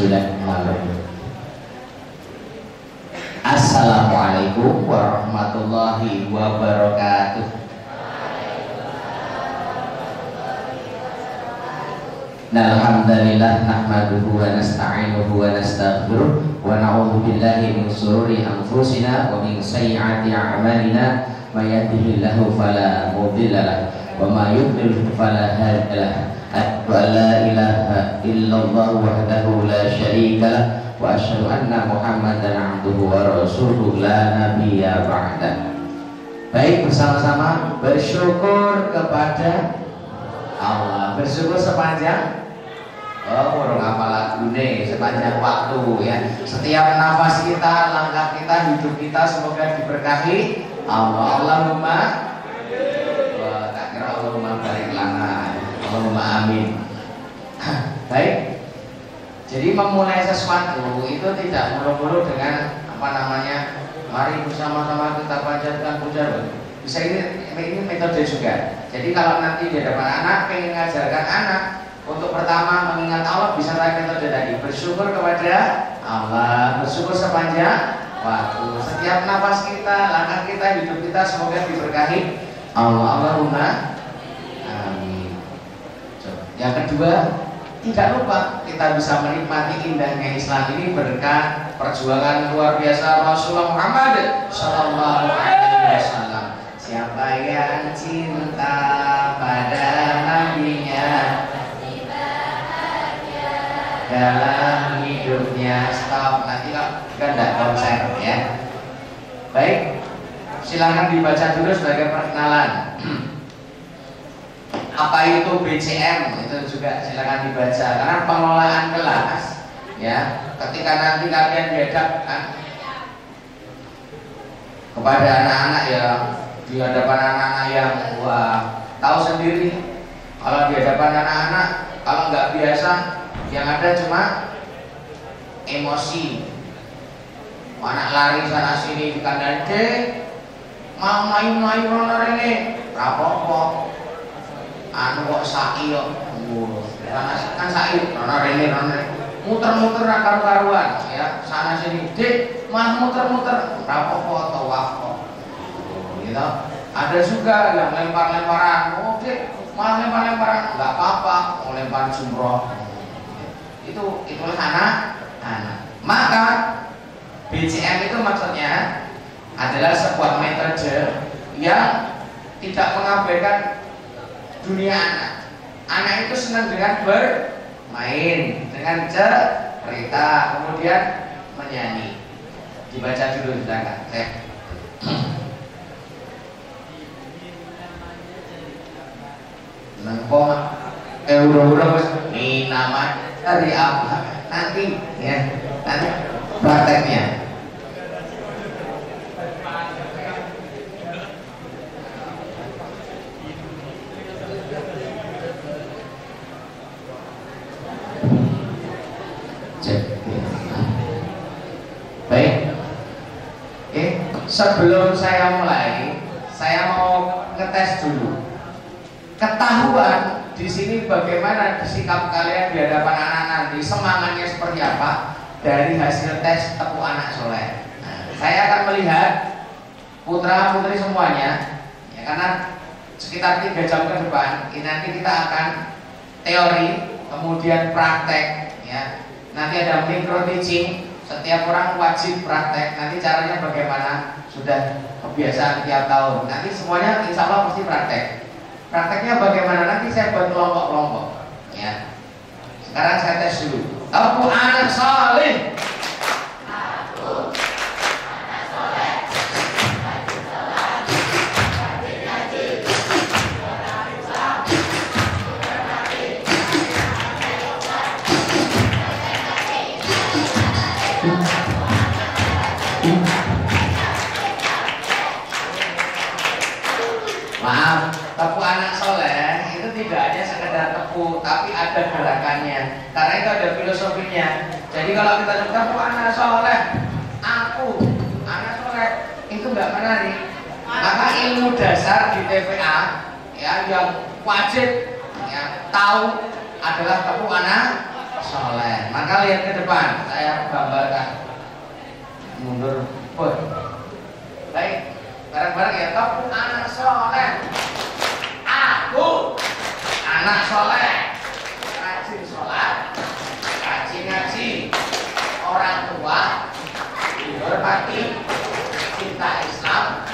sudah malam. Assalamualaikum warahmatullahi wabarakatuh. Alhamdulillah nahmaduhu wa nasta'inuhu wa nastaghfiruh wa na'udzu billahi min shururi anfusina wa min sayyiati a'malina may yahdihillahu fala mudilla lahu wa may yudlil fala hadiya lahu. Asyhadu an la ilaha illallah wahdahu la syarika lahu wa asyhadu anna Muhammadan 'abduhu wa rasuluhu la nabiyya ba'da. Baik, bersama-sama bersyukur kepada Allah. Bersyukur sepanjang orang apa lagune, sepanjang waktu ya. Setiap nafas kita, langkah kita, hidup kita semoga diberkahi Allah. Allahumma tak kira Allahumma barik lana, Allahumma amin. Baik. Jadi memulai sesuatu itu tidak mulu-mulu dengan apa namanya, mari bersama-sama kita panjatkan puja. Bisa ini metode juga. Jadi kalau nanti di hadapan anak pengen ngajarkan anak untuk pertama mengingat Allah, bisa pakai metode tadi, bersyukur kepada Allah, bersyukur sepanjang waktu. Setiap nafas kita, langkah kita, hidup kita semoga diberkahi Allah. Allahumma amin. Yang kedua, tidak lupa kita bisa menikmati indahnya Islam ini berkat perjuangan luar biasa Rasulullah Muhammad Sallallahu Alaihi Wasallam. Siapa yang cinta pada nabinya dalam hidupnya. Stop, nanti kan tidak konser ya. Baik, silahkan dibaca dulu sebagai perkenalan. Apa itu BCM, itu juga silahkan dibaca, karena pengelolaan kelas ya, ketika nanti kalian dihadapkan kepada anak-anak ya, di hadapan anak-anak yang wah, tahu sendiri kalau di hadapan anak-anak kalau nggak biasa yang ada cuma emosi, anak lari sana sini dikandani, mau main-main orang ini rapopo, anu kok saiki yo, kan saiki orang muter-muter karu-karuan ya, sana sini dek mah muter-muter rapopo atau wafo gitu. Ada juga yang lempar-lemparan, oh dek mah lempar-lemparan nggak apa-apa, mau lempar jumroh. Itulah anak-anak. Maka BCM itu maksudnya adalah sebuah metode yang tidak mengabaikan dunia anak. Anak itu senang dengan bermain, dengan cerita, kemudian menyanyi. Dibaca dulu silakan. Nengkong euro ini nama dari apa nanti ya, nanti prakteknya. Baik, sebelum saya mulai, saya mau ngetes dulu ketahuan di sini bagaimana sikap kalian di hadapan anak nanti, semangatnya seperti apa dari hasil tes tepuk anak soleh. Nah, saya akan melihat putra putri semuanya ya, karena sekitar 3 jam ke depan ini nanti kita akan teori kemudian praktek ya. Nanti ada micro teaching, setiap orang wajib praktek. Nanti caranya bagaimana sudah kebiasaan tiap tahun. Nanti semuanya insya Allah pasti praktek. Prakteknya bagaimana nanti saya buat kelompok-kelompok ya. Sekarang saya tes dulu. Tepuk anak saleh. Aku anak soleh. Maju sholat, rajin ngaji, orang Islam, hormati, Maaf, tepuk anak soleh itu tidak hanya sekedar tepuk, tapi ada gerakannya. Karena itu ada filosofinya. Jadi kalau kita tepuk anak soleh, aku anak soleh, itu nggak menarik. Maka ilmu dasar di TPA ya yang wajib ya tahu adalah tepuk anak soleh. Maka lihat ke depan, saya gambarkan. Mundur, pun. Baik, bareng-bareng ya, top. Anak soleh. Aku anak soleh, rajin sholat, rajin ngaji, orang tua dihormati, cinta Islam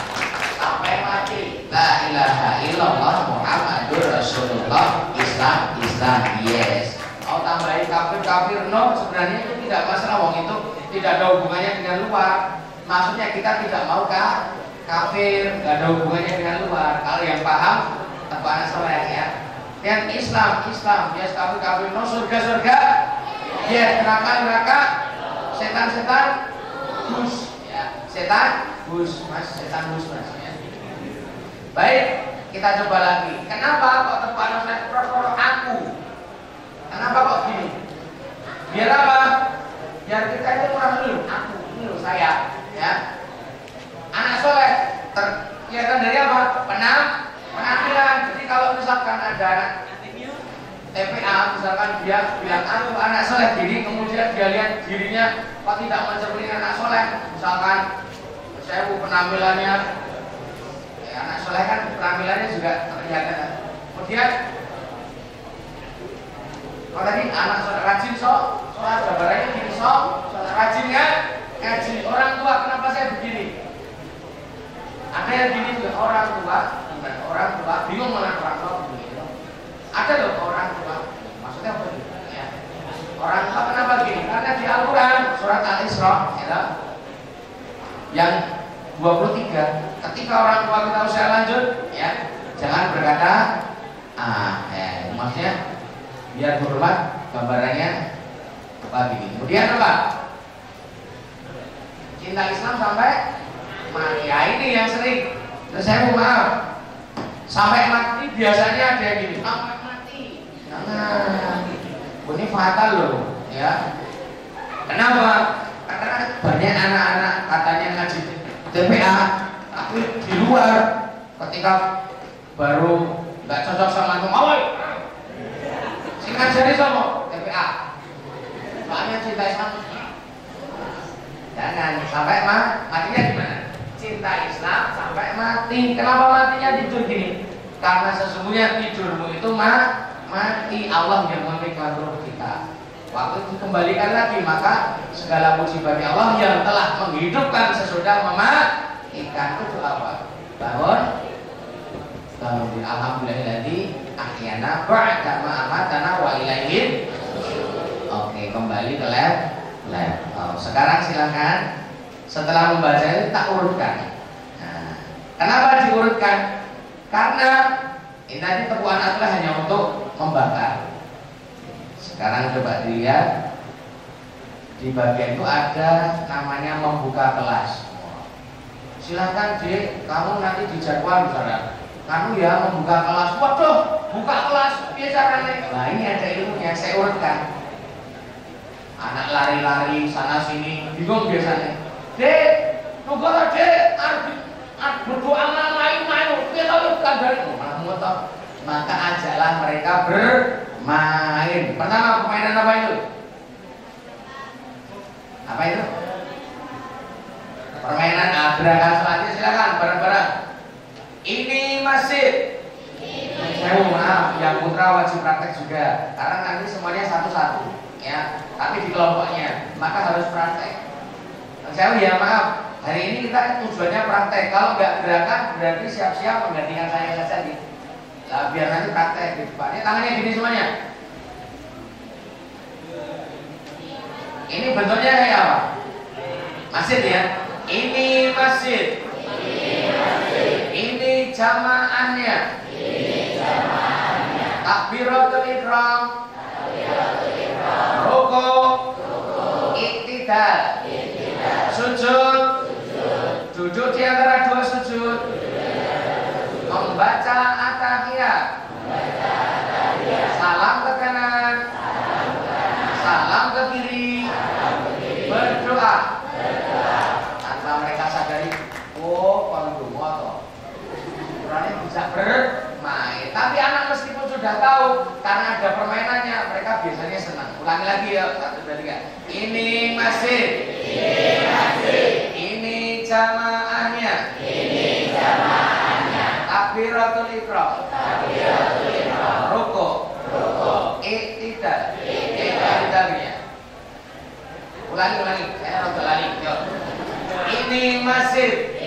sampai mati. La ilaha illallah Muhammadur Rasulullah. Islam, yes. Mau tambahin kafir, no. Sebenarnya itu tidak masalah, wong itu tidak ada hubungannya dengan luar. Maksudnya kita tidak mau kafir, tidak ada hubungannya dengan luar. Kalau yang paham, tepat soleh ya. Dan Islam, yes, kafir, no. Surga, yes, neraka, setan, bus, ya. Setan, bus, mas ya. Baik, kita coba lagi. Kenapa kok tepat soleh? Aku. Kenapa kok gini? Biar apa? Biar kita itu orang dulu. Aku, ini loh saya, ya. Anak soleh kelihatan dari apa? Penampilan. Jadi kalau misalkan ada anak TPA, misalkan dia bilang aku anak soleh diri, kemudian dia lihat dirinya kok tidak mencerminkan anak soleh. Misalkan saya penampilannya, ya, anak soleh kan penampilannya juga terlihat. Kemudian kalau tadi anak soleh rajin sholat, gambarannya gini sholat rajin ya, ngaji. Orang tua kenapa saya begini? Ada yang gini juga orang tua bingung dengan orang tua begini. Ada loh orang tua, maksudnya apa gitu? Ya. Orang tua kenapa gini? Karena di Al-Quran surat Al-Isra ya, yang 23, ketika orang tua kita usia lanjut, ya jangan berkata maksudnya biar hormat, gambarannya apa begini. Kemudian apa? Cinta Islam sampai mati. Ya ini yang sering. Terus saya mau maaf, sampai mati biasanya ada yang gini. Sampai mati. Jangan. Ini fatal loh, ya. Kenapa? Karena banyak anak-anak katanya ngaji TPA, tapi di luar ketika baru nggak cocok sama ngomong, si ngajari sama TPA. Soalnya cinta Islam. Jangan sampai matinya gimana? Cinta Islam sampai mati. Kenapa matinya tidur gini? Karena sesungguhnya tidurmu itu mati. Allah yang memikirkan ruh kita. Waktu dikembalikan lagi, maka segala puji bagi Allah yang telah menghidupkan sesudah mematikan. Itu apa? Bangun. Alhamdulillahilladzi ahyana ba'da ma amatana wa ilaihi. Oke, kembali ke lab. Sekarang silakan. Setelah membaca itu tak urutkan. Nah, kenapa diurutkan? Karena ini tadi tepuan adalah hanya untuk membakar. Sekarang coba dilihat di bagian itu ada namanya membuka kelas. Silahkan Dek, kamu nanti dijadwal misalnya. Kamu ya membuka kelas. Waduh, buka kelas biasa. Nah ini ada ilmunya, saya urutkan. Anak lari-lari sana sini, bingung biasanya. Dek, tunggu lah Dek, berdoa main-main, kita bukan dari malah. Maka ajaklah mereka bermain. Pertama permainan apa itu? Apa itu? Permainan abrakan selanjutnya, silakan bareng-bareng. Ini masjid. Saya maaf, yang putra wajib praktek juga, karena nanti semuanya satu-satu, ya. Tapi di kelompoknya, maka harus praktek. Saya ya maaf, hari ini kita tujuannya praktek. Kalau nggak gerakan berarti siap-siap menggantikan saya saja nih. Nah, biar nanti praktek di depan. Ini tangannya gini semuanya. Ini bentuknya kayak apa? Masjid ya. Ini masjid. Ini jamaahnya. Takbiratul ihram. Rukuk. Iktidal. Sujud. Duduk di antara dua sujud. Membaca at-tahiyat. Salam ke kanan. Salam ke kiri. Berdoa. Tanpa mereka sadari, oh kalau atau orangnya bisa bermain. Tapi anak meskipun sudah tahu, karena ada permainannya, mereka biasanya senang. Ulangi lagi Ini masjid. Ini jamaahnya. Takbiratul ihram. Rukuk. Iktidal. Iktidalnya. Ulangi. Saya harus ulangi. Ini masjid.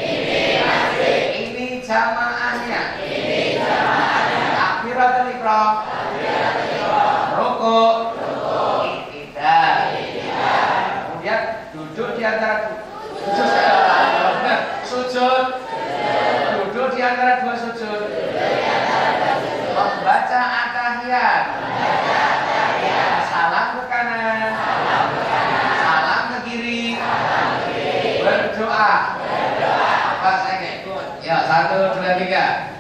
Ini jamaahnya. Takbiratul ihram. Rukuk. Iktidal. Kemudian duduk di antara sujud. Duduk di antara dua sujud. Membaca at-tahiyat. Salam ke kanan. Salam ke kiri. Berdoa. Apa saya nggak ikut? Ya, 1, 2, 3.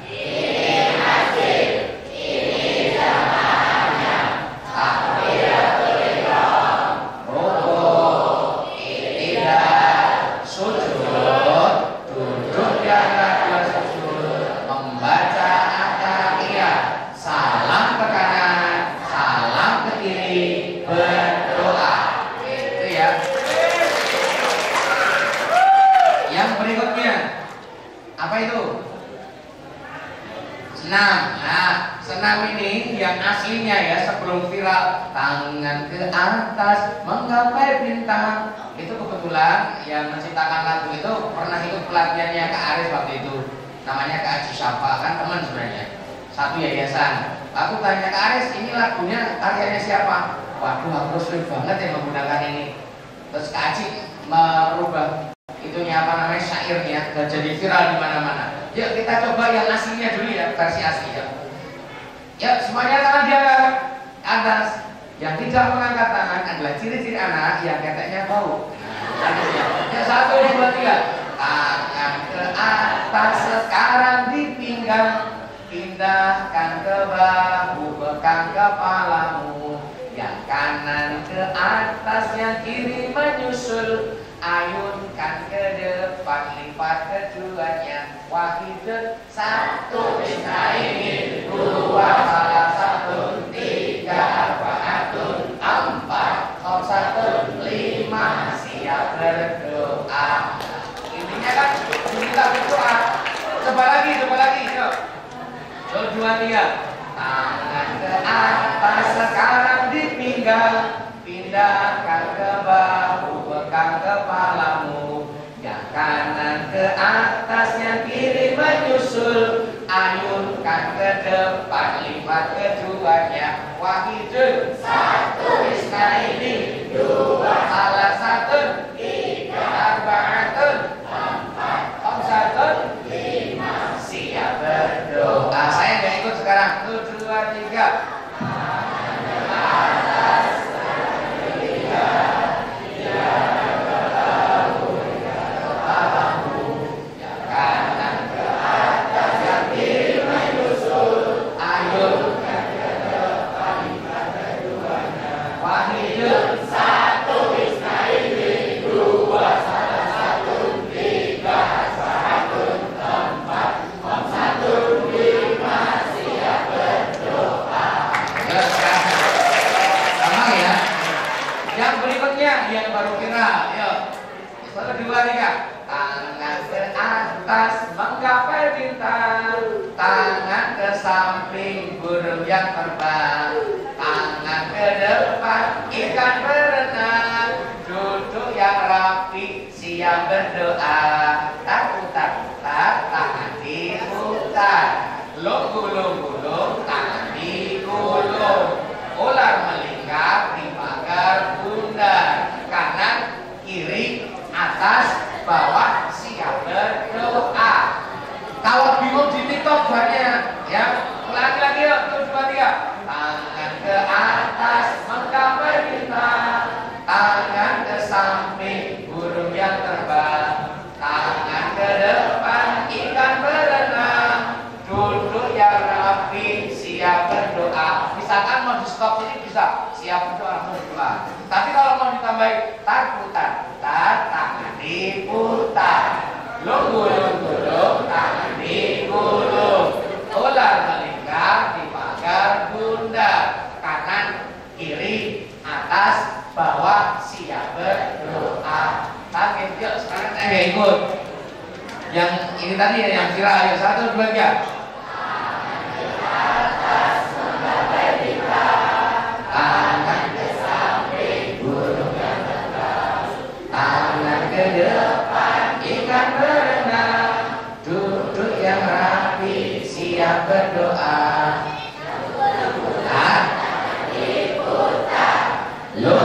Senam ini yang aslinya ya sebelum viral, tangan ke atas menggapai bintang. Itu kebetulan yang menciptakan lagu itu pernah ikut pelatihannya Kak Aris waktu itu. Namanya Kak Haji Syafa, kan teman sebenarnya. Satu yayasan. Aku tanya Kak Aris, ini lagunya karyanya siapa? Waduh, aku sulit banget ya menggunakan ini. Terus Kak Haji merubah itunya apa namanya syairnya dan jadi viral di mana-mana. Yuk kita coba yang aslinya dulu ya, versi asli ya. Ya, semuanya tangan di atas. Yang tidak mengangkat tangan adalah ciri-ciri anak yang keteknya bau. Ya, 1, 2, 3. Tangan ke atas sekarang di pinggang, pindahkan ke bahu, bekang kepalamu. Yang kanan ke atas, yang kiri menyusul. Ayunkan ke depan, lipat keduanya. Wahidun, 1, Isnaini, 2, salah 1, 3, arba'atun, 4, khamsatun, 5, siap berdoa. Intinya kan kita berdoa. Coba lagi, yuk. 1, 2, 3. Tangan ke atas sekarang di pinggang, pindahkan ke bahu, bekang kepalamu. Yang kanan ke atas, yang kiri menyusul. Ayunkan ke depan, lipat keduanya. Wahidun, 1, Isnaini, 2, salah 1, 3, arba'atun, 4, khamsatun, 5, siap berdoa. Saya nggak ikut sekarang. 1, 2, 3. Yang baru viral, yuk. 1, 2, 3. Tangan ke atas menggapai bintang, tangan ke samping burung yang terbang, tangan ke depan ikan berenang. Duduk yang rapi, siap berdoa. Tak, tangan diputar. Lunggu, tangan digulung. Ular melingkar di pagar bundar. Kanan, kiri, atas, bawah, siap berdoa. Kalau bingung di TikTok banyak ya. Ulangi lagi yuk, 1, 2, 3. Tangan ke atas menggapai bintang, tangan ke samping burung yang terbang, tangan ke depan ikan berenang. Duduk yang rapi, siap berdoa. Misalkan mau di stop ini bisa, siap berdoa langsung berdoa. Tapi kalau mau ditambahin, putar, tangan diputar. Lunggu, tangan digulung. Ular melingkar di pagar bundar. Kanan, kiri, atas, bawah, siap berdoa. Yang ini tadi yang kira, ayo 1, 2, 3. Tangan ke samping burung yang terbang, tangan ke depan ikan berenang, duduk yang rapi siap berdoa.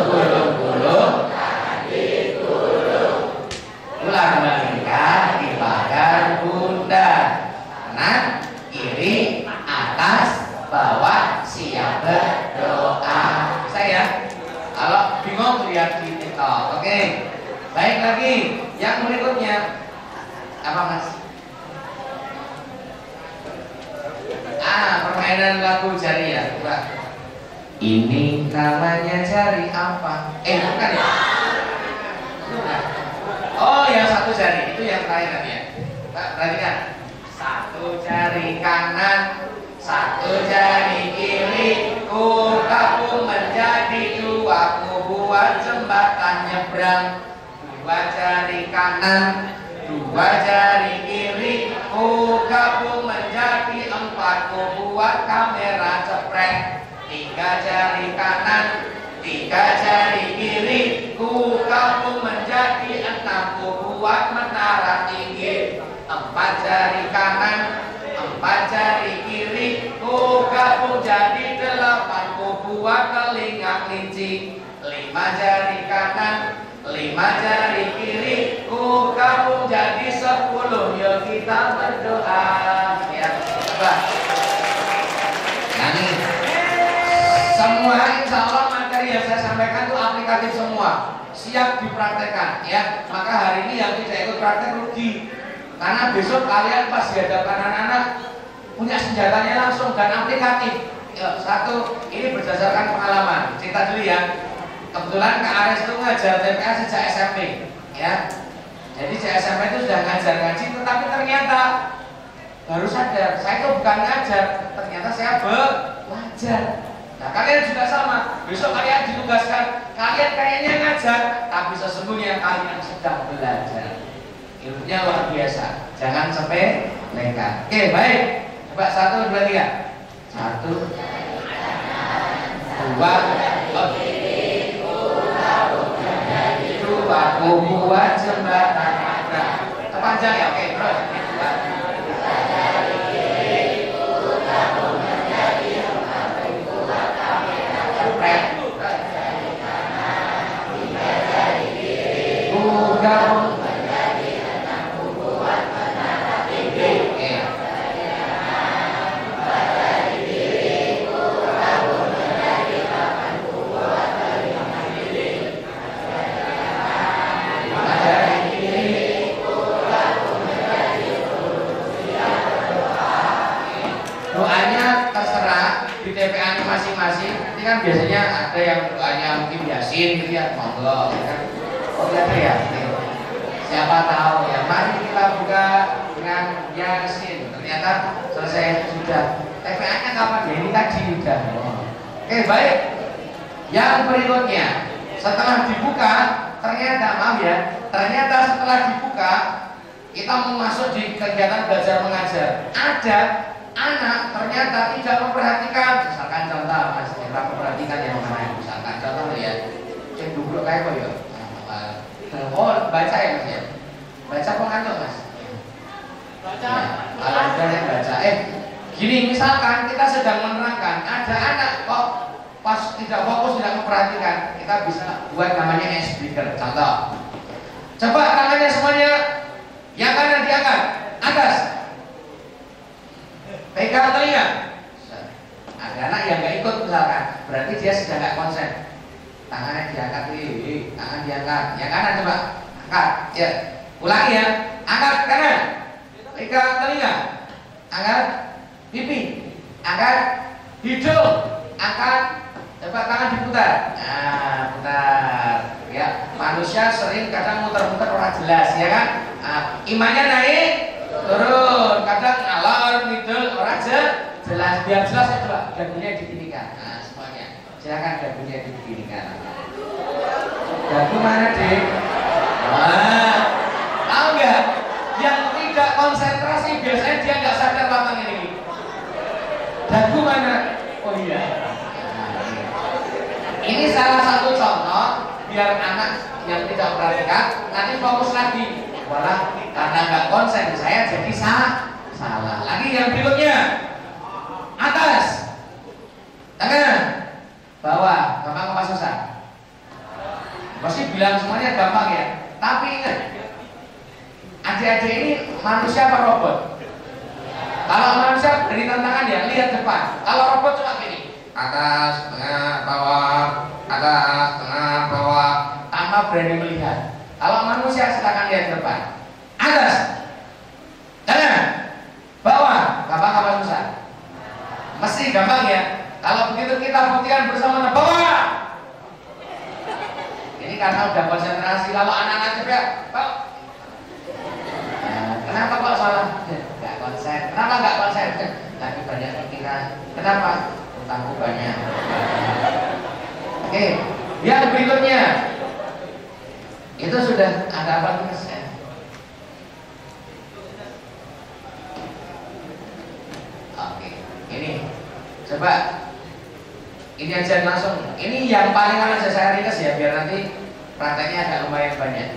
Gulung-gulung, ulang melingkar di badan bunda, kanan, kiri, atas, bawah, siap berdoa. Saya, kalau bingung lihat di TikTok, oke? Baik lagi, yang berikutnya apa mas? Permainan lagu jari ya, coba. Ini namanya jari apa? Bukan ya? Bukan. Oh, yang 1 jari itu yang terakhir tadi ya. Perhatikan. 1 jari kanan, 1 jari kiri, ku gabung menjadi 2, ku buat jembatan nyebrang. 2 jari kanan, 2 jari kiri, ku gabung menjadi 4, ku buat kamera ceprek. 3 jari kanan, 3 jari kiri, ku gabung menjadi 6, ku buat menara tinggi. 4 jari kanan, 4 jari kiri, ku gabung jadi 8, ku buat telinga kelinci. 5 jari kanan, 5 jari kiri, ku gabung jadi 10. Yuk kita berdoa. Ya, coba. Nyanyi. Semua insya Allah materi yang saya sampaikan itu aplikatif semua, siap dipraktekkan ya. Maka hari ini yang tidak ikut praktek rugi, karena besok kalian pas dihadapkan anak-anak punya senjatanya langsung dan aplikatif. Yuk, 1, ini berdasarkan pengalaman. Cerita dulu ya. Kebetulan Kak Ares itu ngajar TPA sejak SMP ya. Jadi sejak SMP itu sudah ngajar ngaji, tetapi ternyata baru sadar saya itu bukan ngajar, ternyata saya belajar. Nah kalian juga sama, besok kalian ditugaskan, kalian kayaknya ngajar, tapi sesungguhnya kalian sedang belajar. Ilmunya luar biasa, jangan sampai lengkap. Oke baik, coba 1, 2, 3. 1, 2, 2, ku buat jembatan. Terpanjang ya, oke terus. Doanya terserah di TPA-nya masing-masing. Ini kan biasanya ada yang doanya mungkin Yasin gitu ya, monggo kan. Oh ada ya. Siapa tahu ya. Mari kita buka dengan Yasin. Ternyata selesai sudah. TPA-nya kapan ya? Ini tadi sudah. Oke baik. Yang berikutnya setelah dibuka ternyata maaf ya. Ternyata setelah dibuka kita mau masuk di kegiatan belajar mengajar. Ada anak ternyata tidak memperhatikan, misalkan contoh mas, kita memperhatikan yang mana, misalkan contoh ya, cek duduk kayak apa ya, oh baca ya mas ya, baca pengantuk mas, baca, kalau udah baca, gini misalkan kita sedang menerangkan, ada anak kok pas tidak fokus tidak memperhatikan, kita bisa buat namanya speaker, contoh, coba tangannya semuanya, yang kanan diangkat, atas. Pegang telinga. Ada anak yang nggak ikut misalkan, berarti dia sedang nggak konsen. Tangannya diangkat, tangan diangkat. Yang kanan coba, angkat. Ya, ulangi ya. Angkat kanan. Pegang telinga. Angkat pipi. Angkat hidung. Angkat. Coba tangan diputar. Nah, putar. Ya, manusia sering kadang muter-muter orang jelas, ya kan? Nah, imannya naik. Turun, kadang alor, ngidul, orang jelas, biar jelas ya coba dagunya ditinggikan. Nah semuanya, silakan dagunya ditinggikan. Dagu mana dek? Wah, tahu nggak? Yang tidak biasanya dia nggak sadar matang ini. Dagu mana? Oh iya. Ini salah satu contoh biar anak yang tidak perhatikan nanti fokus lagi. Walah, karena nggak konsen saya jadi salah. Lagi yang berikutnya, atas, tangan, bawah, gampang apa susah? Pasti bilang semuanya gampang ya. Tapi ingat, adik-adik ini manusia apa robot? Kalau manusia beri tantangan ya lihat depan. Kalau robot cuma gini, atas, tengah, bawah, atas, tengah, bawah, tanpa berani melihat. Kalau manusia silakan lihat depan. Atas, tangan, bawah, gampang apa susah? Mesti gampang ya. Kalau begitu kita buktikan bersama bawah. Ini karena udah konsentrasi. Kalau anak-anak juga, Pak, kenapa kok salah? Nggak konsen. Kenapa nggak konsen? Lagi banyak pikiran. Kenapa? Utangku banyak. Oke, yang berikutnya itu sudah ada apa Mas? Oke, ini coba ini aja langsung. Ini yang paling aja saya ringkas ya biar nanti prakteknya agak lumayan banyak.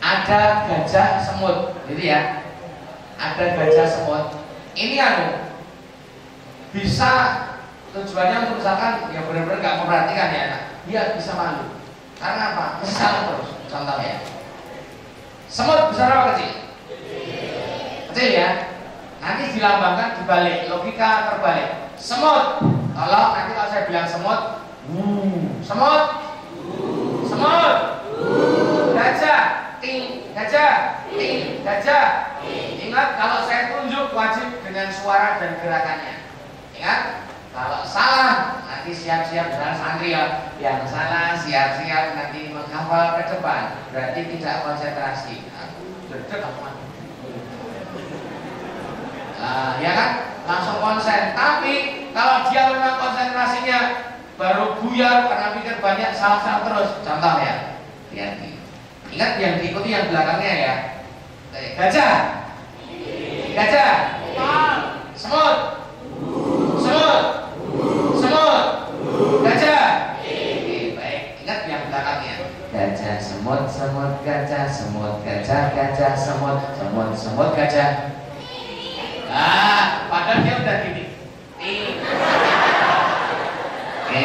Ada gajah semut, gitu ya. Ada gajah semut. Ini bisa tujuannya untuk misalkan ya benar-benar nggak memperhatikan ya anak. Dia bisa malu. Karena apa? Kesal terus. Contohnya, semut besar apa kecil? Kecil ya. Nanti dilambangkan dibalik, logika terbalik. Semut. Kalau nanti kalau saya bilang semut, semut, semut, gajah, ting, gajah, ting, gajah. Ingat kalau saya tunjuk wajib dengan suara dan gerakannya. Ingat, kalau salah nanti siap-siap dengan santri ya. Yang salah siap-siap nanti menghafal ke depan. Berarti tidak konsentrasi. Ya kan? Langsung konsen. Tapi kalau dia memang konsentrasinya baru buyar karena pikir banyak salah-salah terus. Contoh ya, lihat nih. Ingat yang diikuti yang belakangnya ya. Gajah, gajah, semut, semut, semut, gajah. Oke, baik. Ingat yang belakangnya. Gajah, semut, semut, gajah, semut, gajah, gajah, semut, semut, semut, gajah. Nah, padahal dia udah gini. Oke,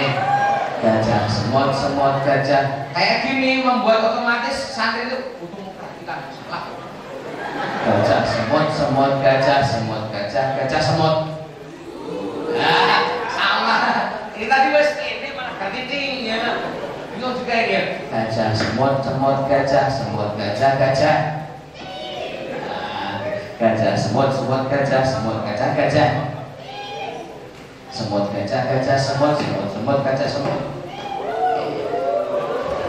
gajah, semut, semut, gajah. Kayak gini membuat otomatis santri itu butuh memperhatikan salah. Gajah, semut, semut, gajah, semut, gajah, gajah, semut. Nah, sama. Ini tadi wes ini malah ganti ting ya. Bingung juga ya. Gajah, semut, semut, gajah, semut, gajah, gajah. Gajah, semut, semut, gajah, semut, gajah, gajah. Semut, gajah, gajah, semut, semut, semut, gajah, semut.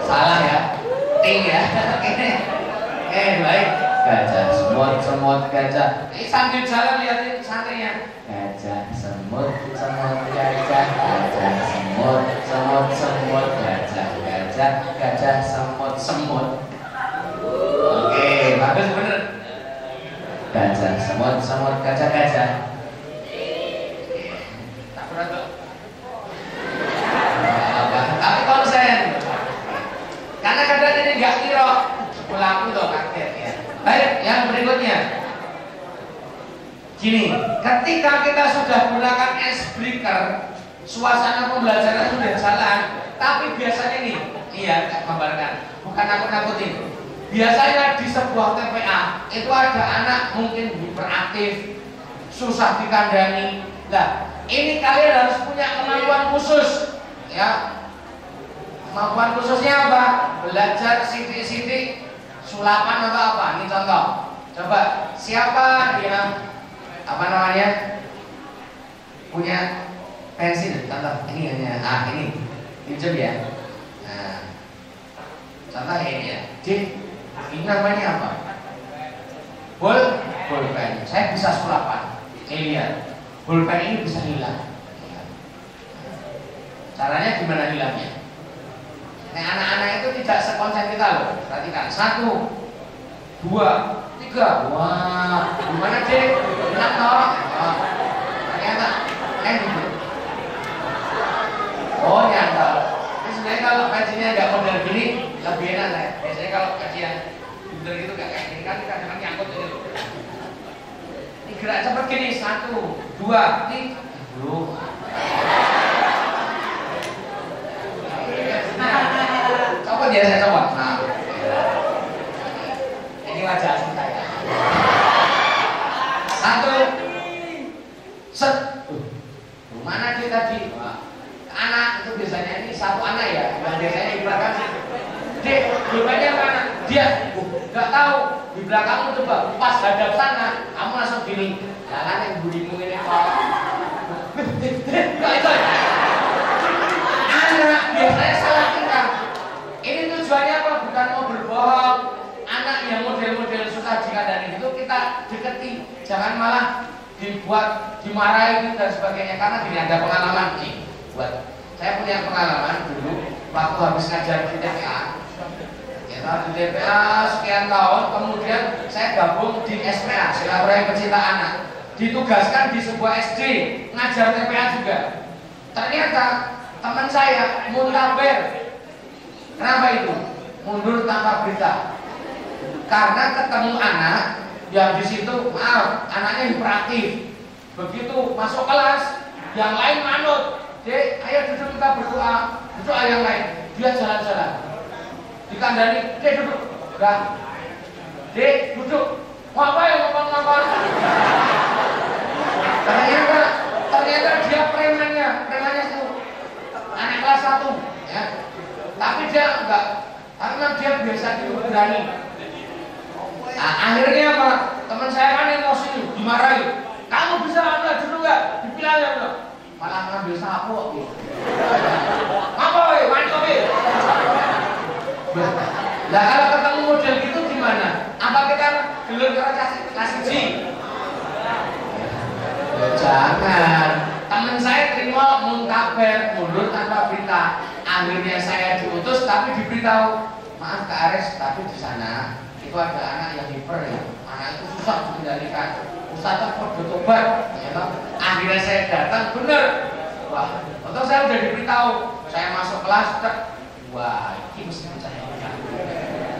Salah ya, ting ya. Oke, baik. Gajah, semut, semut, gajah. Ini sambil jalan lihatin santrinya. Gajah, semut, semut, gajah, gajah, semut, semut, semut, gajah, gajah, gajah, semut, semut. Oke, bagus bener. Gajah, semut, semut, gajah, gajah. Tak berat tuh. Tapi konsen. Karena kadang ini nggak kira pelaku tuh kaget ya. Baik, yang berikutnya. Gini, ketika kita sudah menggunakan ice breaker, suasana pembelajaran sudah jalan, tapi biasanya nih, iya, saya gambarkan, bukan nakut-nakutin. Biasanya di sebuah TPA itu ada anak mungkin hiperaktif, susah dikandani. Nah, ini kalian harus punya kemampuan khusus, ya. Kemampuan khususnya apa? Belajar sidik-sidik, sulapan atau apa? Ini contoh. Coba siapa yang apa namanya punya pensil? Contoh ini hanya, ini pinjam ya. Nah, contoh ini ya. Ini namanya apa? Bolpen. Saya bisa sulapan. Lihat, bolpen ini bisa hilang. Caranya gimana hilangnya? Nah, anak-anak itu tidak sekonsen kita loh. Perhatikan, 1, 2, 3, 3. Wah, gimana dek? Enak toh? Wah, ternyata gitu. Oh nyantol. Ini sebenarnya kalau kajiannya nggak model gini lebih enak lah. Biasanya kalau kajian bener gitu nggak kayak gini kan kadang-kadang nyangkut ini loh. Ini gerak seperti gini 1, 2, 3. Belum. Coba dia saya coba. Nah, ini wajah asli saya. 1, set. Mana dia tadi? Anak itu biasanya ini 1 anak ya. Yang biasanya di belakang sih. Dek, rupanya mana? Dia nggak tahu di belakangmu coba. Pas hadap sana, kamu langsung gini. Jangan yang budimu ini kok. Nggak itu. Anak biasanya salah tingkah. Ini tujuannya apa? Bukan mau berbohong. Anak yang model-model susah dikandani itu kita deketi. Jangan malah dibuat dimarahi dan sebagainya. Karena gini ada pengalaman nih. Buat saya punya pengalaman dulu waktu habis ngajar di TPA. Ya, di TPA sekian tahun, kemudian saya gabung di SPA, Silaturahmi Pencinta Anak. Ditugaskan di sebuah SD ngajar TPA juga. Ternyata teman saya muntaber. Kenapa itu? Mundur tanpa berita. Karena ketemu anak yang di situ, maaf, anaknya hiperaktif. Begitu masuk kelas, yang lain manut. Dek, ayo duduk kita berdoa. Duduk yang lain. Dia jalan-jalan. Dikandani, dek duduk. Enggak. Dek duduk. Ngapain ngomong-ngomong? Ternyata dia premannya itu anak kelas 1 ya. Tapi dia enggak, karena dia biasa gitu berani. Nah, akhirnya apa? Teman saya kan emosi, dimarahi. Kamu bisa ambil dulu enggak? Dibilang ya enggak? Malah ngambil sapu gitu. Apa weh? Mandi kopi. Nah kalau ketemu model gitu gimana? Apa kita gelur kasih G? Jangan. Teman saya terima muntaber, mundur tanpa berita. Akhirnya saya diutus tapi diberitahu, maaf Kak Ares, tapi di sana itu ada anak yang hiper ya. Anak itu susah dikendalikan. Ustaz perlu tobat, ya toh. Akhirnya saya datang, bener. Wah, atau saya udah diberitahu, saya masuk kelas, wah, ini mesti percaya.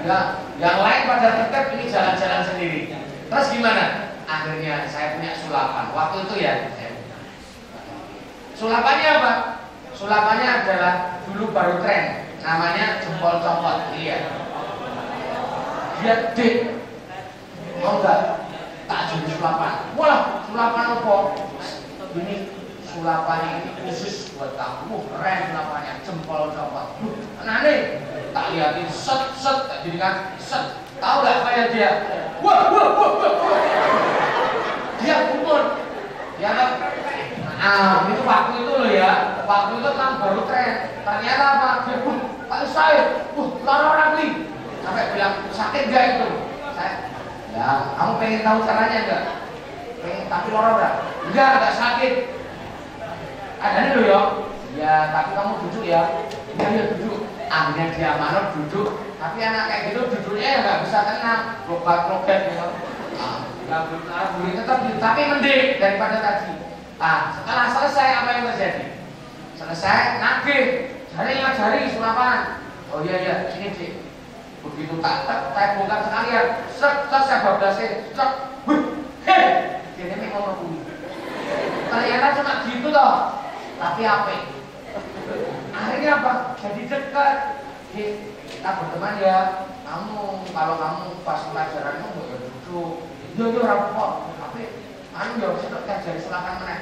Ya, yang lain pada tetap ini jalan-jalan sendiri. Terus gimana? Akhirnya saya punya sulapan. Waktu itu ya, sulapannya apa? Sulapannya adalah dulu baru tren, namanya jempol copot. Iya. Dia dek, mau nggak? Tak jadi sulapan. Wah, sulapan apa? Ini sulapannya ini khusus buat kamu. Keren sulapannya, jempol copot. Nah nih, tak lihatin set, tak jadikan set. Tahu nggak apa yang dia? Wah. Dia kumur. Ya kan? Nah, itu waktu itu loh ya. Waktu itu kan baru tren. Ternyata apa? Dia Pak Ustaz, lara orang nih. Sampai bilang sakit nggak itu? Saya, ya, kamu pengen tahu caranya enggak? Pengen, tapi lara enggak? Enggak sakit. Ada nih loh ya. Ya, tapi kamu duduk ya. Iya duduk. Akhirnya dia manut duduk. Tapi anak kayak gitu duduknya ya nggak bisa tenang, logat-logat gitu. Nggak boleh tetap, tapi mending daripada tadi. Ah, setelah selesai apa yang terjadi? Selesai nagih, jari sulapan. Oh iya, sini Dik. Begitu tak bongkar sekalian, saya bablasnya, ini mau ngebunyi. Ternyata cuma gitu toh, tapi apa? Akhirnya apa? Jadi dekat. Kita berteman ya. Kalau kamu pas pelajaranmu ya duduk. Itu rapor. Tapi ya sudah jadi sulapan meneh.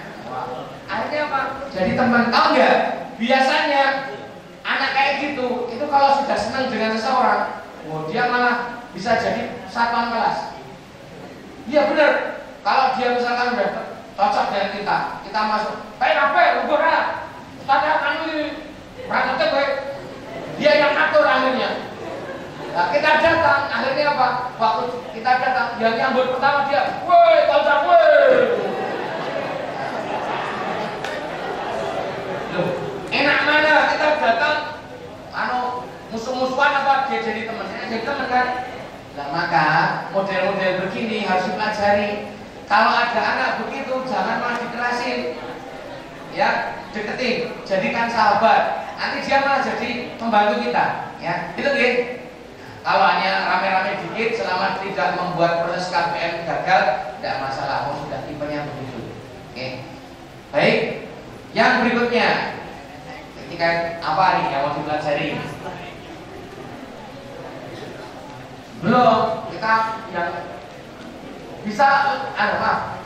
Akhirnya apa? Jadi teman. Tahu nggak? Biasanya anak kayak gitu, itu kalau sudah senang dengan seseorang, dia malah bisa jadi satuan kelas. Iya benar. Kalau dia misalkan udah cocok dengan kita masuk. Apa? Ubora. Ustaz kamu ini berangkatnya baik. Dia yang atur akhirnya. Nah, kita datang, akhirnya apa? Waktu kita datang, yang nyambut pertama dia, woi, Ustaz, woi. Loh, enak mana kita datang, musuh-musuhan apa dia jadi teman? Jadi teman kan? Nah maka model-model begini ngajari. Kalau ada anak begitu jangan malah dikerasin, ya, deketin, jadikan sahabat. Nanti dia malah jadi membantu kita, ya. Itu gitu. Kalau hanya rame-rame dikit, selama tidak membuat proses KBM gagal, tidak masalah. Oh, sudah tipenya begitu. Oke. Baik. Yang berikutnya, ketika apa nih yang mau dipelajari? Belum. Kita yang bisa,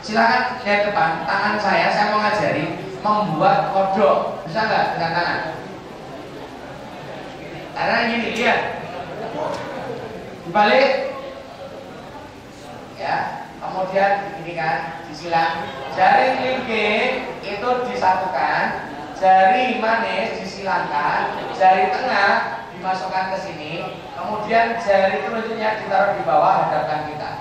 silakan lihat depan tangan saya mau ngajari membuat kodok, bisa nggak dengan tangan? Karena gini, lihat, dibalik, ya, kemudian begini kan, disilang, jari kelingking itu disatukan, jari manis disilangkan, jari tengah dimasukkan ke sini, kemudian jari telunjuknya ditaruh di bawah hadapan kita.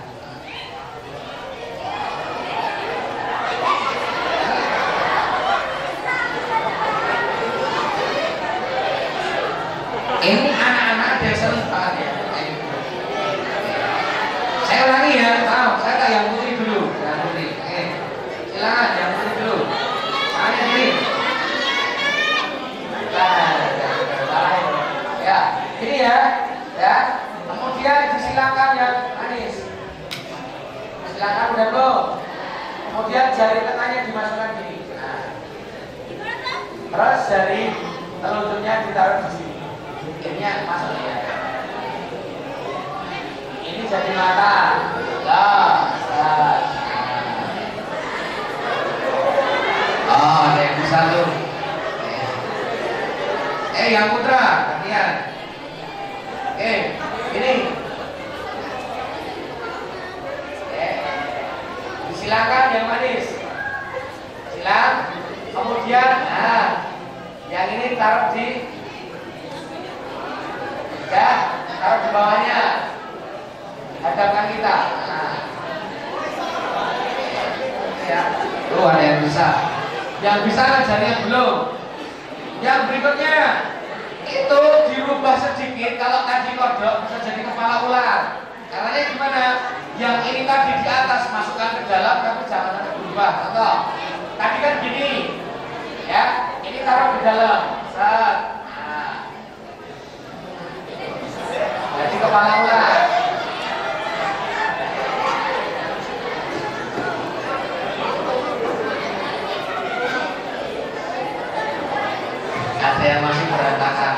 Ini anak-anak dia seneng banget ya. Saya ulangi ya, maaf, saya tak yang putri dulu, yang putri. Silakan yang putri dulu. Tangannya sini. Ya, ini ya, ya. Kemudian disilangkan yang manis. Silakan udah belum? Kemudian jari tengahnya dimasukkan gini. Nah. Terus jari telunjuknya ditaruh di sini. Ini masuk ya. Ini jadi mata. Oh, ada yang bisa tuh. Yang putra, gantian. Ini. Disilakan yang manis. Silang. Kemudian, yang ini taruh di, ya, taruh di bawahnya, hadapkan kita. Ya, tuh ada yang bisa. Yang bisa ngajarnya belum. Yang berikutnya itu dirubah sedikit. Kalau tadi kodok bisa jadi kepala ular. Caranya gimana? Yang ini tadi di atas masukkan ke dalam, tapi jangan ada berubah. Contoh, tadi kan gini, ya, ini taruh di dalam. Set. Jadi kepala ular. Ada yang masih berantakan.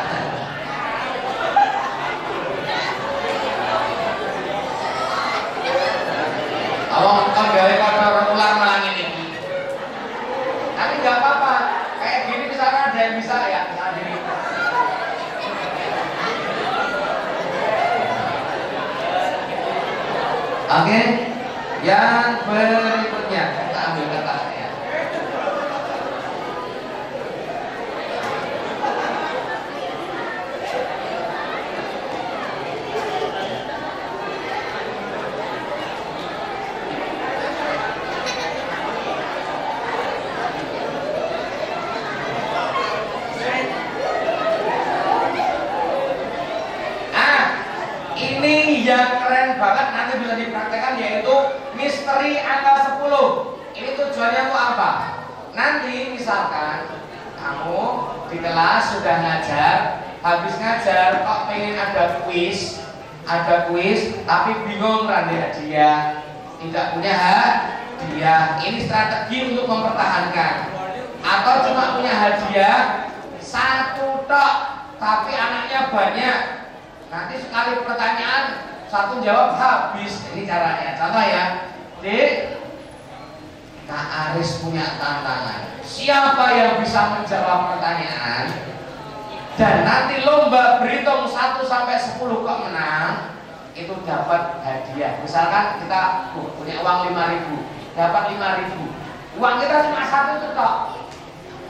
Kalau gawe kodok ular malang ini. Tapi nggak apa-apa. Kayak gini misalkan ada yang bisa ya, misalnya gini. Oke, yang berikutnya kita ambil kertas ya. Ini yang keren banget, nanti bisa dipraktekkan, yaitu misteri angka 10. Ini tujuannya untuk apa? Nanti misalkan kamu di kelas sudah ngajar, habis ngajar kok pengen ada kuis, tapi bingung rantai hadiah, tidak punya hadiah. Ini strategi untuk mempertahankan. Atau cuma punya hadiah satu tok, tapi anaknya banyak. Nanti sekali pertanyaan satu jawab habis. Ini caranya. Contoh ya, Dik, Kak Aris punya tantangan. Siapa yang bisa menjawab pertanyaan dan nanti lomba berhitung 1 sampai 10 kok menang, itu dapat hadiah. Misalkan kita punya uang 5.000, dapat 5.000. Uang kita cuma 1 itu tok.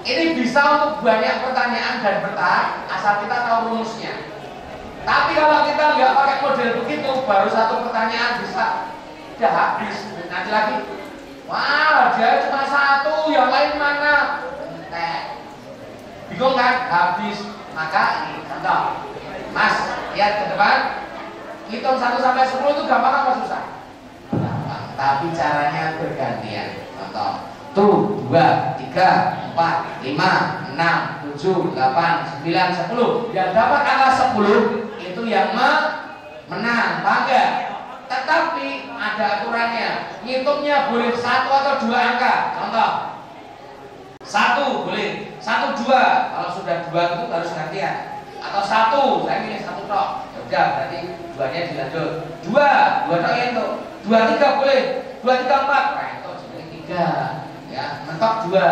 Ini bisa untuk banyak pertanyaan dan bertahan asal kita tahu rumusnya. Tapi kalau kita nggak pakai model begitu, baru 1 pertanyaan bisa udah habis. Nanti lagi, wah dia cuma 1, yang lain mana? Entek. Bingung kan? Habis. Maka ini contoh, Mas lihat ke depan, hitung 1 sampai 10 itu gampang apa susah? Gampang. tapi caranya bergantian. Contoh, tuh 2, 3, 4, 5, 6, 7, 8, 9, 10. Yang dapat angka 10 itu yang menang, bangga. Tetapi ada aturannya, ngitungnya boleh 1 atau 2 angka. Contoh, 1 boleh, 1, 2. Kalau sudah 2 itu harus gantian. Atau 1, saya pilih 1 tok. Ya udah, berarti 2-nya dilanjut. 2 tok ya itu. 2, 3 boleh, 2, 3, 4. Nah itu jadi 3. Ya, mentok 2.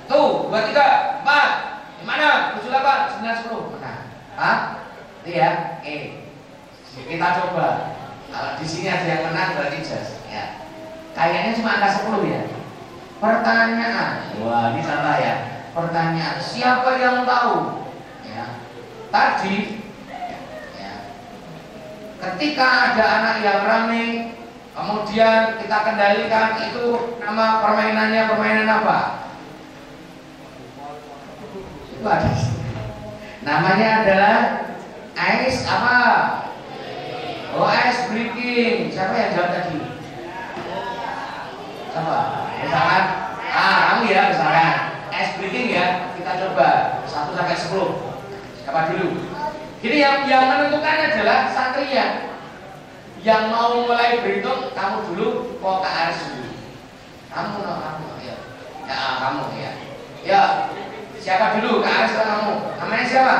Tuh, 2, 3, 4. Gimana? 7, 8, 9, 10. Menang. Hah? Itu ya. Kita coba. Kalau di sini ada yang menang berarti just. Ya. Kayaknya cuma angka 10 ya. Pertanyaan. Wah, ini salah ya. Pertanyaan. Siapa yang tahu? Ya. Tadi ya, ketika ada anak yang ramai, kemudian kita kendalikan, itu nama permainannya permainan apa? Itu ada. Namanya adalah ice apa? Oh, ice breaking. Siapa yang jawab tadi? Siapa? Misalkan, kamu ya misalkan ice breaking ya. Kita coba 1 sampai 10. Siapa dulu? Jadi yang menentukan adalah santrinya. Yang mau mulai berhitung, kamu dulu, kok Kak Aris dulu. Kamu ya. Ya, kamu ya. Ya, siapa dulu? Kak Aris atau kamu? Namanya siapa?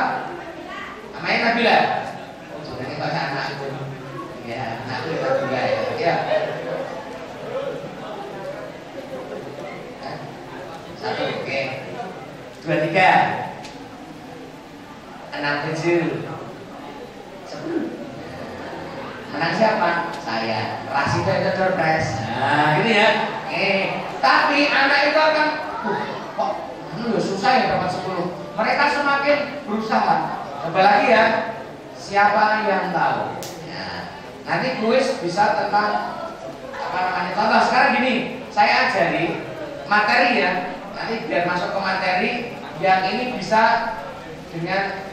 Namanya Nabila. Oh, jangan baca anak itu. Ya, anak itu Nabila ya. Ya. 1, oke. 2, 3. 6, 7, 10. Menang siapa? Saya. Rasito itu surprise. Nah, gitu ya. Tapi anak itu akan kok susah ya dapat 10. Mereka semakin berusaha. Coba lagi ya. Siapa yang tahu? Ya. Nanti kuis bisa tentang apa namanya? Contoh sekarang gini, saya ajari materi ya. Nanti biar masuk ke materi yang ini bisa dengan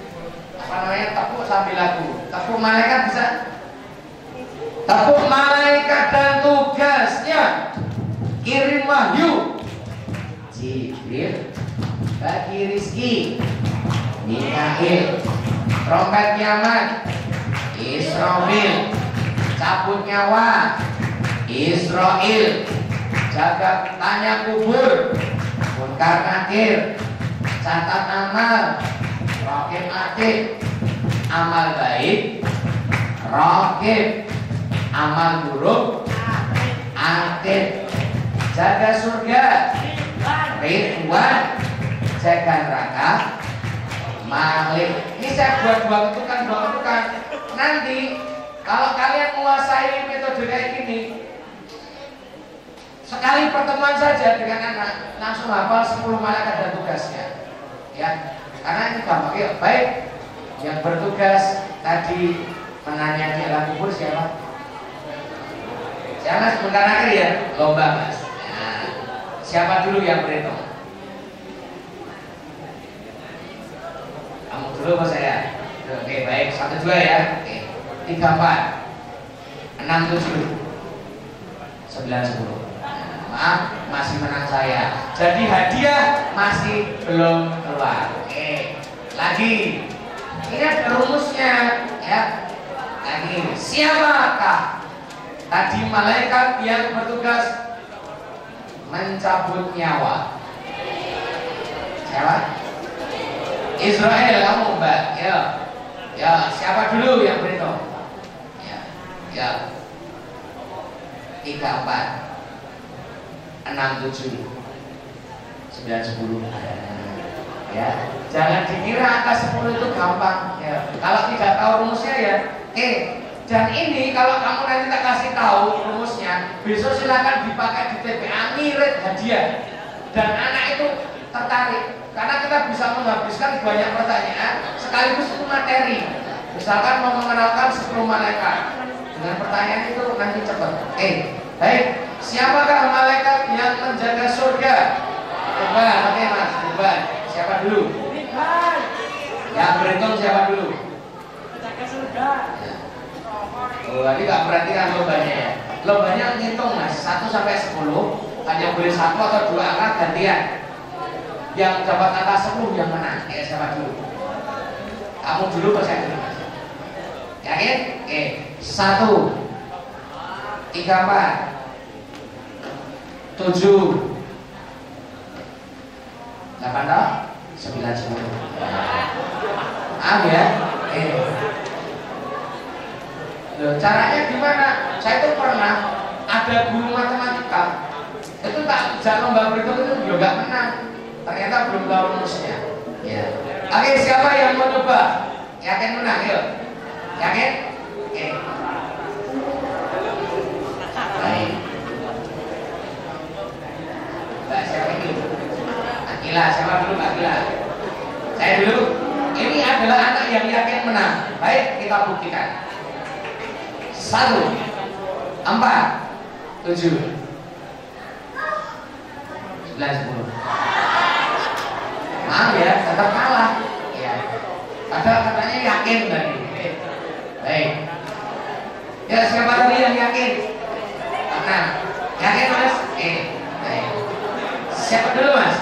apa namanya, tepuk sambil lagu. Tepuk malaikat bisa? Tepuk malaikat dan tugasnya kirim wahyu. Jibril bagi rizki, Mikail trompet kiamat, Israfil cabut nyawa, Israel jaga tanya kubur, Munkar Nakir catat amal, Raqib Atid amal baik, Raqib amal buruk, Atid jaga surga, Ridwan jaga neraka, Malik. Ini saya buat dua ketukan. Nanti kalau kalian menguasai metode kayak gini, sekali pertemuan saja dengan anak langsung hafal 10 malaikat dan tugasnya. Ya, karena ini gampang. Ya, baik. Yang bertugas tadi menanya di alam kubur siapa? Siapa sebentar akhir ya? Lomba mas. Nah, siapa dulu yang berhitung? Kamu dulu apa saya? Oke, baik. 1, 2 ya. Oke. 3, 4, 6, 7, 9, 10. Maaf, masih menang saya. Jadi hadiah masih belum keluar. Oke, lagi. Ini ada rumusnya, ya. Lagi. Siapakah tadi malaikat yang bertugas mencabut nyawa? Siapa? Israel, kamu mbak. Ya. Ya, siapa dulu yang berhitung? Ya. 3, 4, 6, 7, 9, 10. Ya, jangan dikira angka 10 itu gampang. Ya, kalau tidak tahu rumusnya ya. Dan ini kalau kamu nanti tak kasih tahu rumusnya, besok silakan dipakai di TPA ngirit hadiah. Dan anak itu tertarik karena kita bisa menghabiskan banyak pertanyaan sekaligus itu materi. Misalkan mau mengenalkan 10 malaikat dengan pertanyaan itu nanti cepat. Baik. Siapakah malaikat yang menjaga surga? Coba, oke mas, coba. Siapa dulu? Yang berhitung siapa dulu? Menjaga surga. Oh, ini gak perhatikan lobanya ya. Lombanya ngitung mas, 1 sampai 10 hanya boleh 1 atau 2 angka gantian. Yang dapat angka 10 yang menang. Ya siapa dulu? Kamu dulu atau saya dulu mas? Yakin? Oke. 1 3 4 7 8 9 10. Ya. Loh, caranya gimana? Saya itu pernah ada guru matematika itu tak bisa lomba berikut itu juga nggak menang. Ternyata belum tahu rumusnya. Ya. Oke, siapa yang mau coba? Yakin menang? Yuk. Yakin? Oke. Baik. Mbak siapa ini? Akila, siapa dulu Mbak Akila? Saya dulu. Ini adalah anak yang yakin menang. Baik, kita buktikan. 1 4 7 9 10. Maaf ya, tetap kalah. Ya. Padahal katanya yakin tadi. Baik. Ya siapa tadi yang yakin? Nah, yakin mas? Baik. Siapa dulu mas?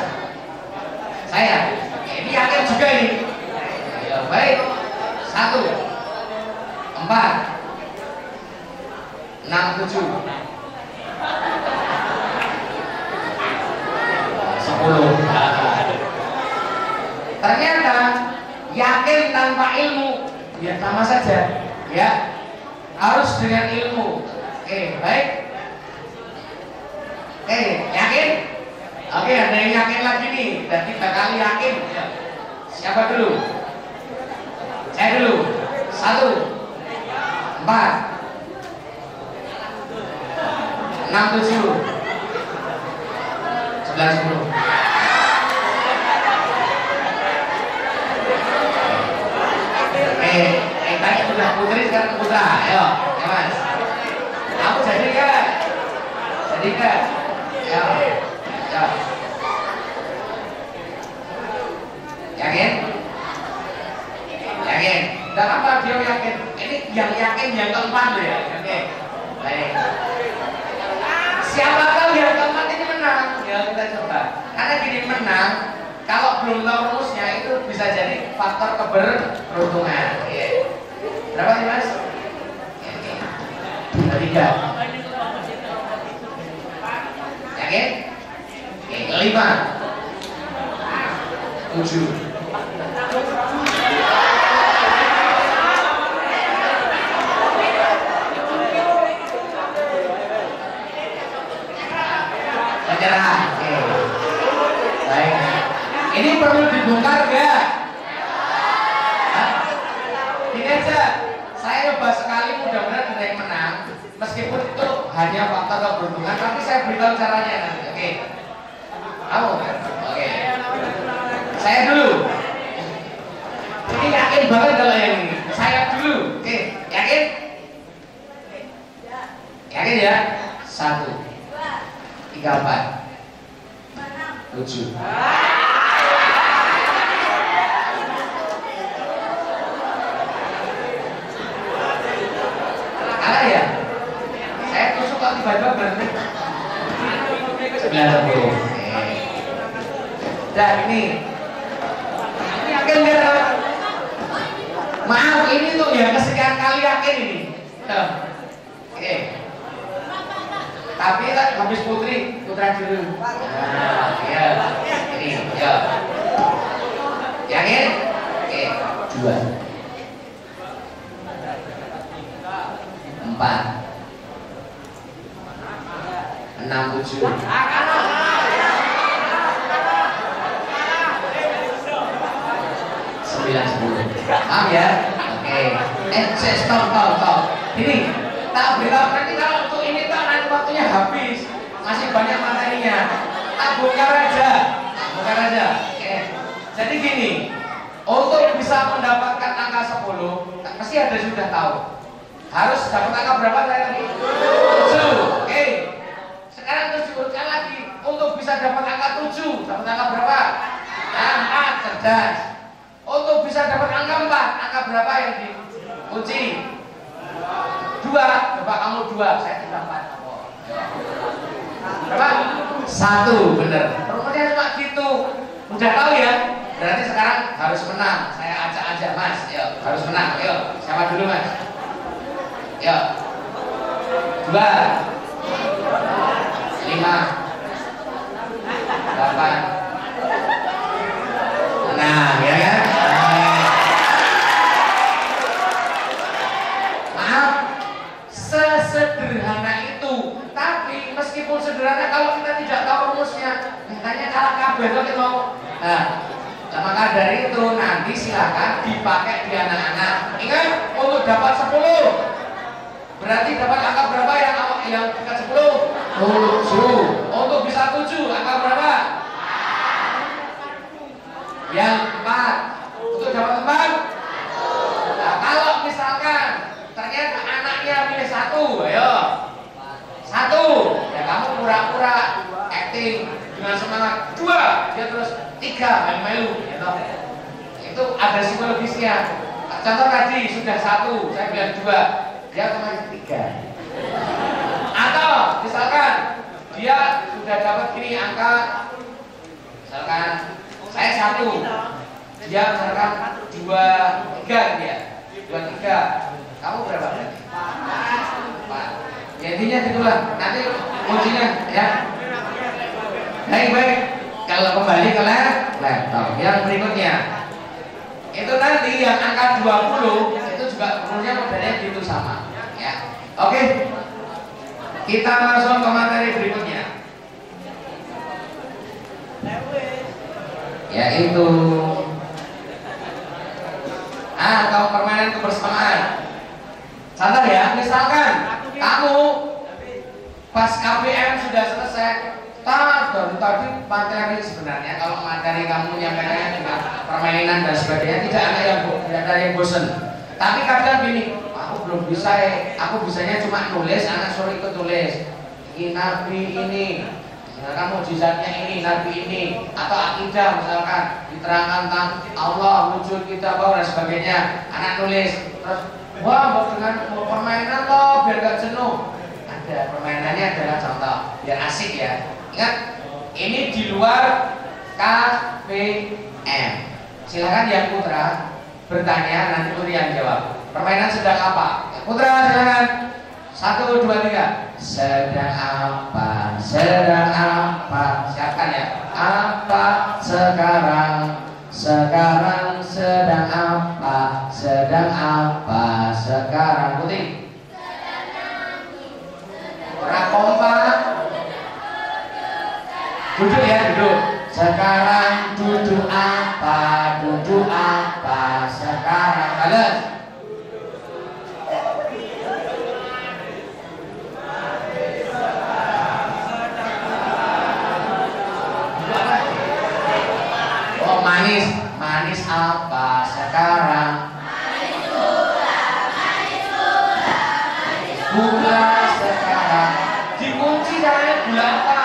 Saya. Ini yakin juga ini. Ya, baik. 1 4 6 7 10. Ternyata yakin tanpa ilmu ya sama saja ya, harus dengan ilmu. Baik. Yakin? Oke, ada yang yakin lagi nih, dan 3 kali yakin. Siapa dulu? Saya dulu. 1 4 6 7 11 10. Tadi sudah putri, sekarang putra. Ayo, ya mas. Kamu jadi kan? Jadi kan? Ya. Yakin? Yakin? Dan apa dia yakin? Ini yang yakin yang keempat loh ya. Oke. Baik. Siapakah yang keempat ini menang? Ya kita coba. Karena gini, menang kalau belum tahu rumusnya itu bisa jadi faktor keberuntungan. Berapa sih mas? 3. Yakin? 5 7 menyerah. Baik. Ini perlu dibongkar gak? Ini aja, saya coba sekali, mudah-mudahan ada yang menang. Meskipun itu hanya faktor keberuntungan, tapi saya beritahu caranya nanti. Oke. Kamu? Oke. Saya dulu. Ini yakin banget kalau yang ini. Saya dulu. Oke. Yakin? Yakin ya? 1 3 4 7. Kalah ya? Saya tusuk kok tiba-tiba berhenti. 90. Nah ini yakin gak? Maaf, ini tuh ya kesekian kali yakin ini. Oke. Tapi kan habis putra dulu. Nah, ya. Ini, ya. Yakin? Oke. 2 4 6 7 9 10. Maaf ya. Oke. Stop. Ini tak beritahu nanti kalau untuk ini tak nanti waktunya habis. Masih banyak materinya. Tak bongkar aja. Oke. Jadi gini, untuk bisa mendapatkan angka 10, pasti ada sudah tahu. Harus dapat angka berapa saya tadi? 7. Oke. Sekarang terus diurutkan lagi. Untuk bisa dapat angka 7, dapat angka berapa? 4, cerdas. Untuk bisa dapat angka 4, angka berapa yang dikunci? 2, coba kamu 2, saya 4. 1, bener. Rumusnya cuma gitu. Udah tahu ya? Berarti sekarang harus menang. Saya ajak-ajak Mas, yuk harus menang. Yuk, siapa dulu Mas? Yuk. 2, 5, 8. Nah, ya kan? Maaf, sesederhana itu. Tapi meskipun sederhana, kalau kita tidak tahu rumusnya, makanya kalah kabeh kita mau. Nah, maka dari itu nanti silakan dipakai di anak-anak. Ingat, untuk dapat 10 berarti dapat angka berapa yang dekat 10? 7. Untuk bisa 7, angka berapa? Yang 4. Untuk dapat 4? Nah, kalau misalkan ternyata anaknya milih 1, ayo 1, ya kamu pura-pura acting dengan semangat. 2, dia terus 3, malu-malu gitu. Itu ada psikologisnya. Contoh tadi sudah 1, saya bilang 2, dia otomatis 3. Atau misalkan dia sudah dapat gini angka, misalkan saya 1, dia misalkan 2, 3 dia 2, 3, kamu berapa berarti? 4. Ya, intinya gitulah. Nanti kuncinya ya. Baik. Kalau kembali ke laptop yang berikutnya, itu nanti yang angka 20 itu juga rumusnya modelnya gitu sama ya. Oke, kita langsung ke materi berikutnya, yaitu atau permainan kebersamaan. Contoh ya, misalkan kamu pas KPM sudah selesai, dari tadi materi sebenarnya, kalau materi kamu menyampaikannya juga permainan dan sebagainya, tidak ada yang bosen. Tapi kadang gini, aku belum bisa, aku bisanya cuma nulis, anak suruh ikut tulis. Ini nabi ini, misalkan mujizatnya ini, nabi ini, atau akidah misalkan diterangkan tentang Allah, wujud kita, bahwa dan sebagainya. Anak nulis, terus wah dengan permainan loh biar gak jenuh. Ada permainannya adalah contoh, biar asik ya. Ingat, ini di luar KPM. Silakan yang putra bertanya, nanti Putri yang jawab. Permainan sedang apa? Putra silakan. 1, 2, 3. Sedang apa? Sedang apa? Siapkan ya. Apa sekarang? Sekarang sedang apa? Sedang apa sekarang? Putri. Ora kompak. Duduk ya, duduk. Sekarang duduk apa? Duduk apa sekarang? Balas. Oh, manis. Manis apa sekarang? Manis gula sekarang. Dikunci caranya gula apa?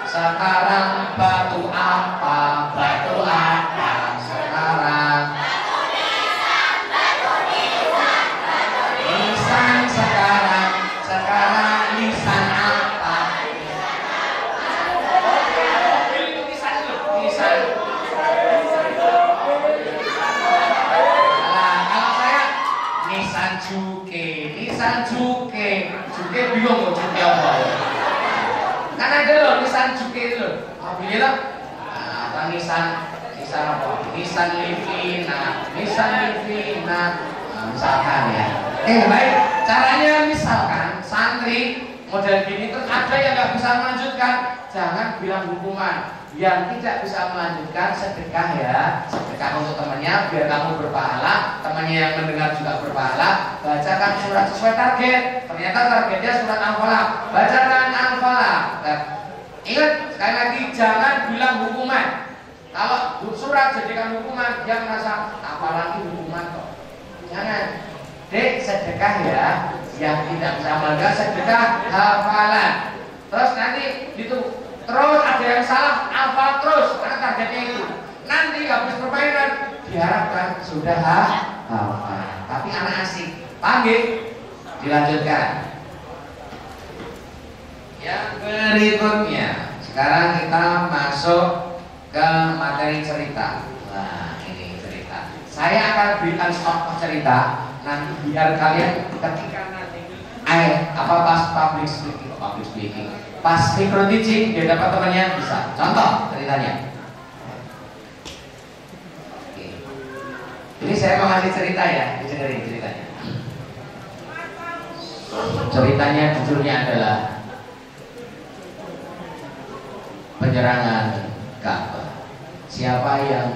Sekarang batu apa? Batu apa sekarang? Nisan sekarang. Sekarang nisan apa? Nisan. Nah, kalau saya nisan juke. Nisan juke. Juke bingung kok juke apa? Kan ada loh nisan juke itu loh. Alhamdulillah. Apa nisan apa? Nisan Livina. Misalkan ya. Baik. Caranya misalkan santri model gini terus ada yang nggak bisa melanjutkan, jangan bilang hukuman. Yang tidak bisa melanjutkan sedekah ya, sedekah untuk temannya biar kamu berpahala, temannya yang mendengar juga berpahala. Bacakan surat sesuai target. Ternyata targetnya surat Al-Falaq. Bacakan Al-Falaq. Ingat sekali lagi, jangan bilang hukuman. Kalau surat jadikan hukuman, dia merasa apalagi hukuman kok. Jangan. Dek, sedekah ya. Yang tidak bisa melanjutkan sedekah hafalan. Terus nanti itu terus ada yang salah hafal terus karena targetnya itu. Nanti habis permainan diharapkan sudah hafal. Tapi anak asik, panggil, dilanjutkan. Yang berikutnya, sekarang kita masuk ke materi cerita. Nah, ini cerita. Saya akan berikan contoh cerita. Nanti biar kalian ketika nanti pas public speaking, pas micro teaching, dia dapat temannya bisa. Contoh ceritanya. Oke. Ini saya mau ngasih cerita ya, dengerin ceritanya. Ceritanya judulnya adalah penyerangan Ka'bah. Siapa yang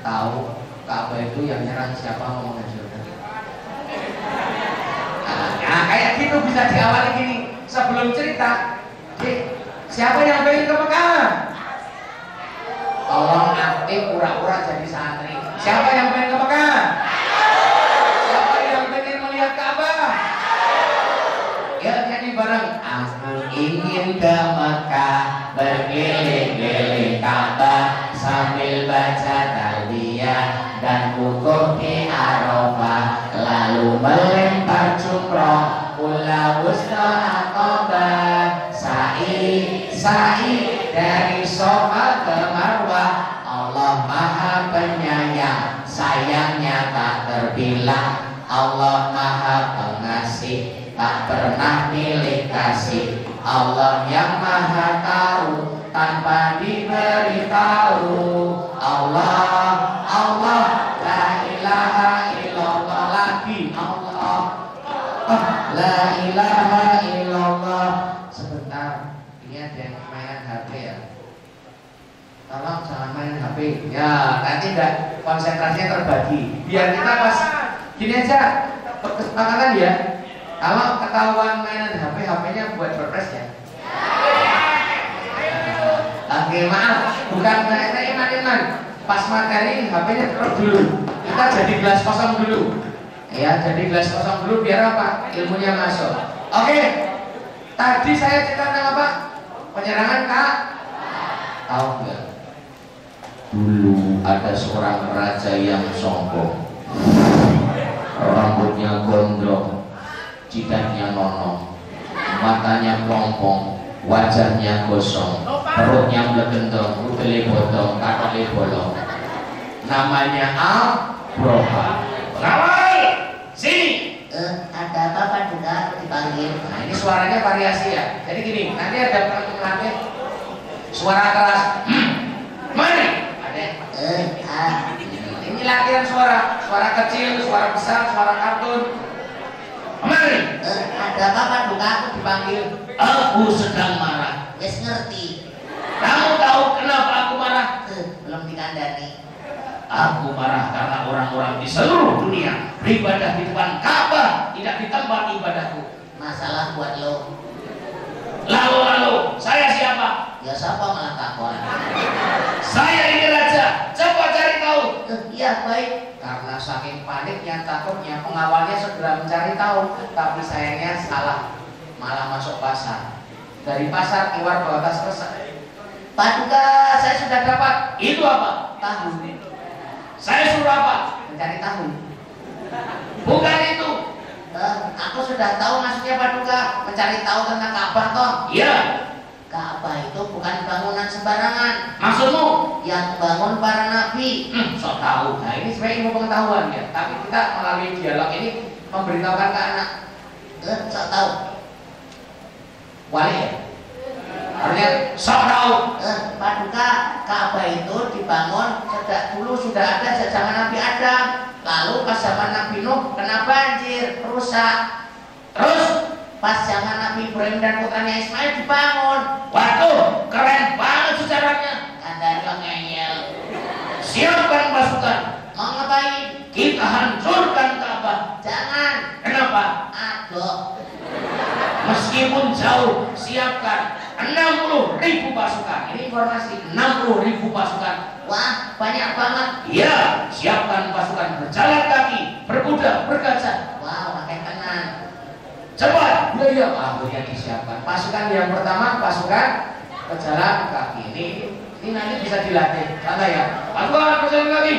tahu Ka'bah itu yang nyerang siapa, mau menghancurkan? Nah, kayak gitu bisa diawali gini. Sebelum cerita, siapa yang pengen ke Mekah? Tolong aktif pura-pura jadi santri. Siapa yang pengen ke Mekah? Siapa yang pengen melihat Ka'bah? Ya nyanyi bareng. Aku ingin ke Mekah, berkeliling-keliling Ka'bah sambil baca talbiyah dan wukuf di Arafah, lalu melempar jumroh Ula Wusta Aqabah, sa'i dari Shafa ke Marwah. Allah Maha Penyayang, sayangnya tak terbilang. Allah Maha Pengasih, tak pernah milih kasih. Allah yang Maha Tahu tanpa diberitahu. Allah, Allah, la ilaha illallah. Lagi Allah, la ilaha illallah. Sebentar, ini ada yang mainan HP ya. Tolong jangan main HP. Ya, nanti enggak konsentrasinya terbagi. Biar kita pas gini aja kesepakatan ya. Kalau ketahuan mainan HP, HP-nya buat surprise ya. Oke, maaf, bukan iman. Pas materi HP-nya terus dulu. Kita jadi gelas kosong dulu. Ya, jadi gelas kosong dulu biar apa? Ilmunya masuk. Oke. Tadi saya cerita tentang apa? Penyerangan Kak. Tahu nggak? Dulu ada seorang raja yang sombong. Rambutnya gondrong, jidatnya nonong, matanya plompong, wajahnya gosong, perutnya melegendong, utele bodong, kakale bolong. Namanya Abroha. Pengawal, sini. Ada apa juga dipanggil? Nah, ini suaranya variasi ya. Jadi gini, nanti ada pertemuan suara keras. Mana? Ada. Ini latihan suara kecil, suara besar, suara kartun. Mari. Ada apa juga aku dipanggil? Aku sedang marah. Yes, ngerti. Kamu tahu kenapa aku marah? Belum dikandani. Aku marah karena orang-orang di seluruh dunia beribadah di depan Ka'bah, tidak di tempat ibadahku. Masalah buat lo. Lalu, saya siapa? Ya siapa malah takon. Saya ini raja. Coba cari tahu. Iya baik. Karena saking paniknya, takutnya, pengawalnya segera mencari tahu. Tapi sayangnya salah, malah masuk pasar. Dari pasar keluar bawa tas resah. Paduka, saya sudah dapat. Itu apa? Tahu. Saya suruh apa? Mencari tahu. Bukan itu. Aku sudah tahu maksudnya Paduka. Mencari tahu tentang Ka'bah toh. Iya. Ka'bah itu bukan bangunan sembarangan. Maksudmu? Yang bangun para nabi. Sok tahu. Nah ini sebenarnya ilmu pengetahuan ya. Tapi kita melalui dialog ini memberitahukan ke anak. Sok tahu. Wali ya. Artinya sok tahu. Paduka, Ka'bah itu dibangun sejak dulu sudah ada sejak zaman Nabi Adam. Lalu pas zaman Nabi Nuh kena banjir, rusak. Terus pas zaman Nabi Ibrahim dan putranya Ismail dibangun. Waduh, keren banget sejarahnya. Ada yang ngeyel. Siapkan pasukan. Mau ngapain? Kita hancurkan Ka'bah. Jangan. Kenapa? Aduh. Meskipun jauh, siapkan 60.000 pasukan. Ini informasi, 60.000 pasukan. Wah, banyak banget. Iya, siapkan pasukan berjalan kaki, berkuda, bergajah. Wow, makin tenang. Cepat. Iya. Akhirnya disiapkan. Pasukan yang pertama, pasukan berjalan kaki. Ini nanti bisa dilatih. Santai ya. Pasukan berjalan kaki.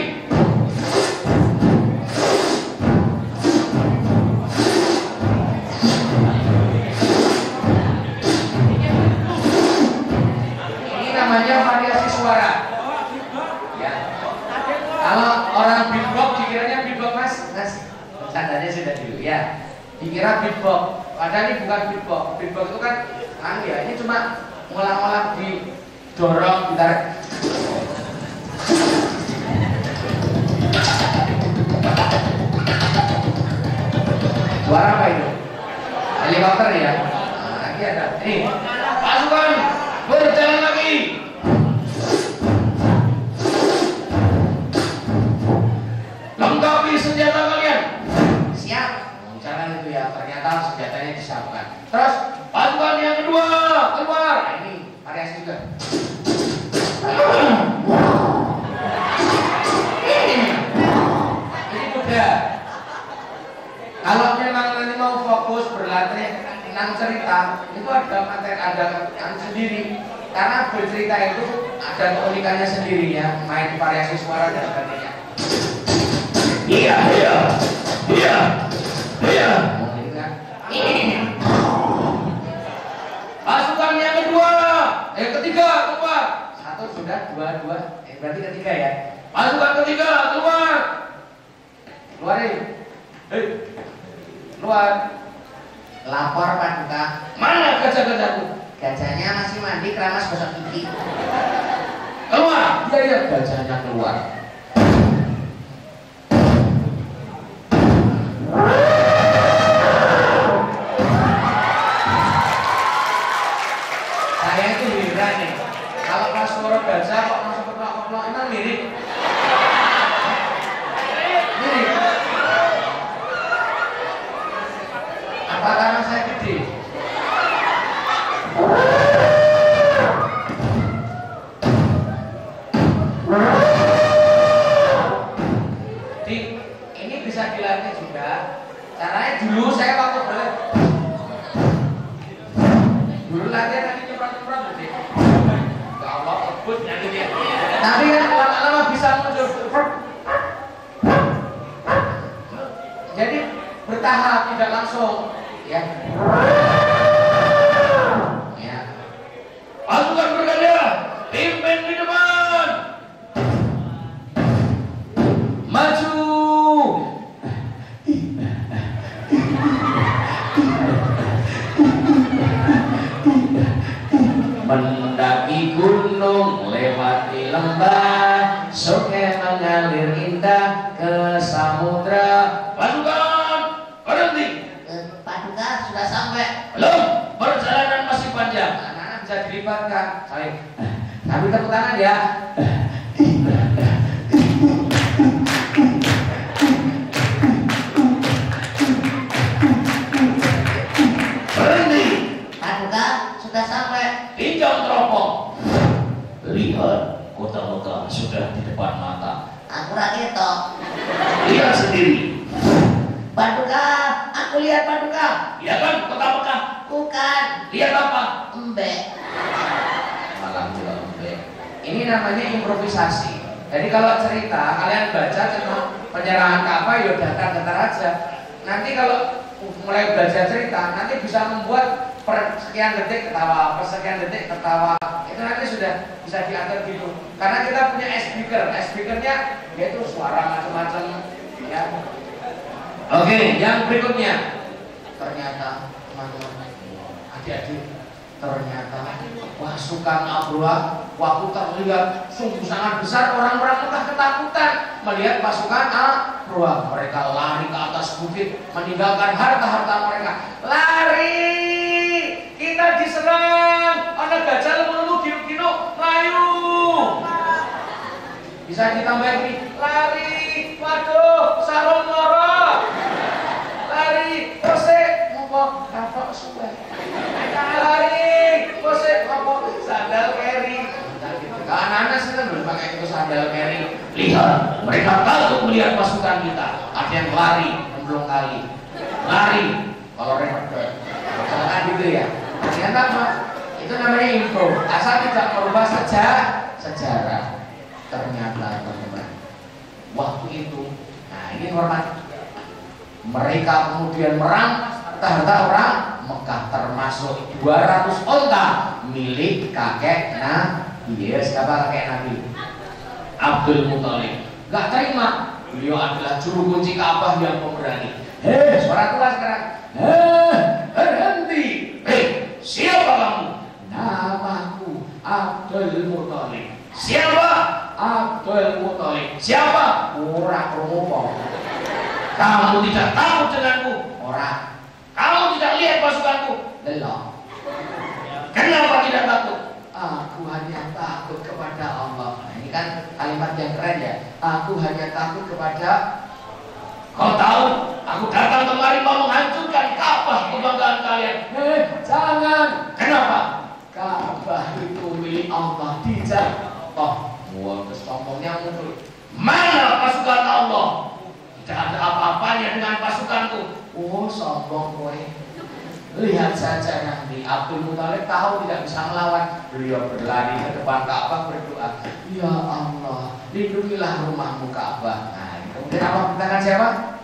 Standarnya sudah dulu ya. Dikira beatbox, padahal ini bukan beatbox. Beatbox itu kan ya, ini cuma ngolah-ngolah didorong, ditarik. Suara apa itu? Helikopter ya? Nah, lagi ada. Ini pasukan berjalan lagi. Lengkapi senjata kalian. Siap. Jangan itu ya. Ternyata senjatanya disiapkan. Terus pasukan yang kedua keluar. Nah, ini variasi juga. Ini mudah. Kalau memang nanti mau fokus berlatih tentang cerita, itu ada materi, ada yang sendiri. Karena bercerita itu ada keunikannya sendiri ya, main variasi suara dan sebagainya. Iya, iya, iya, iya. Pasukan yang kedua, ketiga keluar. Satu sudah, dua, berarti ketiga ya. Pasukan ketiga keluar. Keluarin. Hei. Keluar. Lapor Paduka. Mana gajah-gajahku? Gajahnya masih mandi keramas gosok gigi. Keluar. Iya, gajahnya keluar. Saya itu heran nih. Kalau pas suara gajah kok langsung keplok-keplok, itu mirip. Apa karena saya gede? Ini bisa dilatih juga. Caranya dulu saya waktu dulu latihan nanti nyemprot-nyemprot gede. Ya Allah, kebut nanti dia. Tapi kan lama-lama bisa muncul. Jadi bertahap, tidak langsung. Ya. Ya. Pasukan berganda, pimpin di depan. Maju. Mendaki gunung, lewati lembah, sungai mengalir indah ke samudra. Pasukan berhenti. Paduka sudah sampai. Belum, perjalanan masih panjang. Anak-anak bisa dilibatkan. Saling. Tapi tepuk tangan ya. Berhenti. Paduka sudah sampai. Tinjau teropong. Lihat, kota Mekah sudah di depan mata. Aku rakyat. Lihat sendiri. Paduka, aku lihat Paduka. Lihat kan kota Mekah? Bukan. Lihat apa? Embek. Malah juga embek. Ini namanya improvisasi. Jadi kalau cerita kalian baca tentang penyerangan Ka'bah ya datar-datar aja. Nanti kalau mulai belajar cerita, nanti bisa membuat per sekian detik ketawa, per sekian detik ketawa. Itu nanti sudah bisa diatur gitu. Karena kita punya speaker-nya yaitu suara macam-macam ya. Oke, yang berikutnya. Ternyata teman-teman, adik-adik, ternyata pasukan Abraha waktu terlihat sungguh sangat besar, orang-orang Mekah ketakutan melihat pasukan Abraha. Mereka lari ke atas bukit, meninggalkan harta-harta mereka. Lari! Kita diserang! Anak gajah lemu-lemu gino-gino, layu! Bisa ditambah ini, lari! Waduh, sarung loro! Lari, posek, ngopo, kapok suwe. Lari, posek, ngopo, sandal keri. Anak-anak senang belum pakai itu sandal keri. Lihat, mereka takut melihat pasukan kita. Ada yang lari, belum kali. Lari, kalau repot. Jangan gitu ya. Ternyata apa? Itu namanya info. Asal tidak merubah sejarah. Ternyata teman-teman, waktu itu, nah ini hormat. Mereka kemudian merampas harta orang Mekah, termasuk 200 onta milik kakek Nabi. Siapa kakek Nabi? Abdul Muthalib. Gak terima. Beliau adalah juru kunci Ka'bah yang pemberani. Suara keras sekarang. Berhenti. Siapa kamu? Namaku Abdul Muthalib. Siapa? Abdul Muthalib. Siapa? Ora kromo. Kamu tidak takut denganku? Ora. Kamu tidak lihat pasukanku? Delok. Kenapa tidak takut? Aku hanya takut kepada Allah. Nah, ini kan kalimat yang keren ya. Aku hanya takut kepada. Kau tahu, aku datang kemari mau menghancurkan Ka'bah kebanggaan kalian. Jangan. Kenapa? Ka'bah itu milik Allah, dijaga. Wah, kesombongnya muncul. Mana pasukan Allah? Tidak ada apa-apanya dengan pasukanku. Oh, sombong kowe. Lihat saja nanti Abdul Muthalib tahu tidak bisa melawan. Beliau berlari ke depan Ka'bah berdoa, ya Allah, lindungilah rumahmu Ka'bah. Nah, kemudian Allah perintahkan siapa?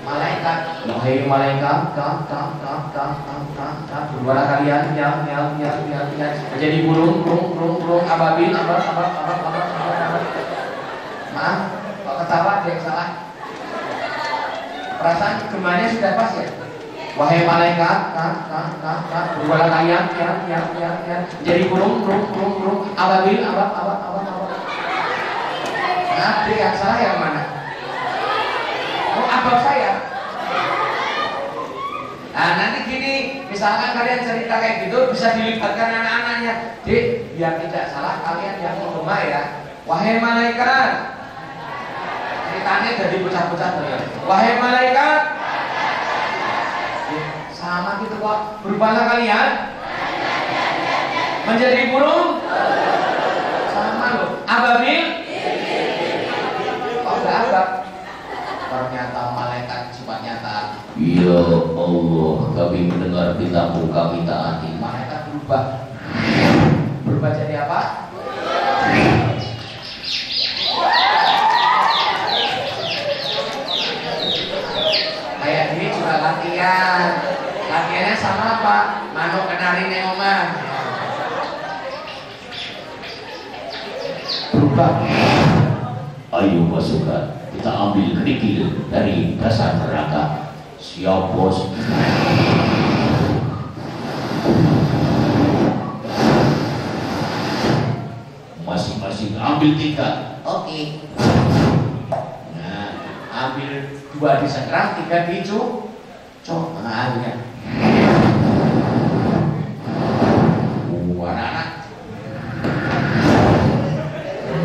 Malaikat. Wahai malaikat, berbuatlah kalian yang menjadi burung ababil. Maaf, kok ketawa ada yang salah? Perasaan gemanya sudah pas ya? Wahai malaikat, berbuatlah kalian yang jadi burung ababil. Nah, yang salah yang mana? Oh, abang saya. Nah, nanti gini, misalkan kalian cerita kayak gitu, bisa dilibatkan anak-anaknya. Dik, biar tidak salah kalian yang menggema ya. Wahai malaikat, ceritanya jadi bocah-bocah ya. Wahai malaikat, sama gitu kok. Berubahlah kalian menjadi burung. Sama loh. Ababil. Oh, enggak abab. Ternyata malaikat sifatnya taat. Ya Allah, kami mendengar beritamu, kami taati. Malaikat berubah. Berubah jadi apa? Kayak ini juga latihan. Latihannya sama apa? Manuk kenari neng omah. Berubah. Ayo masukkan. Kita ambil kerikil dari dasar neraka. Siap bos. Masing-masing ambil 3. Oke. Nah, ambil 2 di sekerang, 3 di cok. Nah, akhirnya. Anak-anak.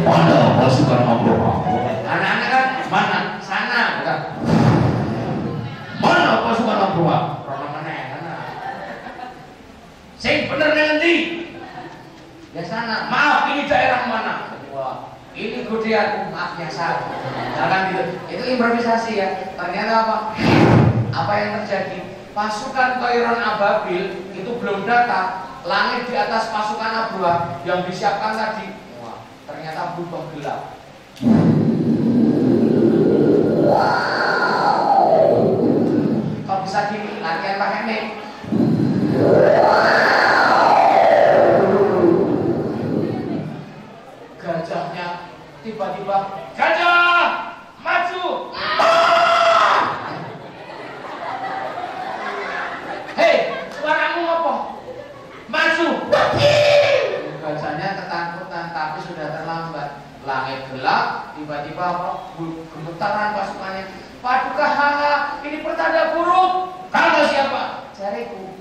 Mana pasukan Allah? Anak-anak kan mana? Sana, bukan? Mana pasukan Allah? Rono mana? Sing bener nanti. Ya sana. Maaf, ini daerah mana? Wah, ini godean. Maaf ya salah. Jangan gitu. Itu improvisasi ya. Ternyata apa? Apa yang terjadi? Pasukan Toiron Ababil itu belum datang. Langit di atas pasukan Abraha yang disiapkan tadi, wah, ternyata berubah gelap. Kalau bisa gini, latihan pakai mic. Gajahnya tiba-tiba, gajah maju. Hei, suaramu apa? Maju. Gajahnya ketakutan, tapi sudah terlambat. Langit gelap, tiba-tiba gemetaran pasukannya. Paduka Hanga, ini pertanda buruk. Kamu siapa? Jariku.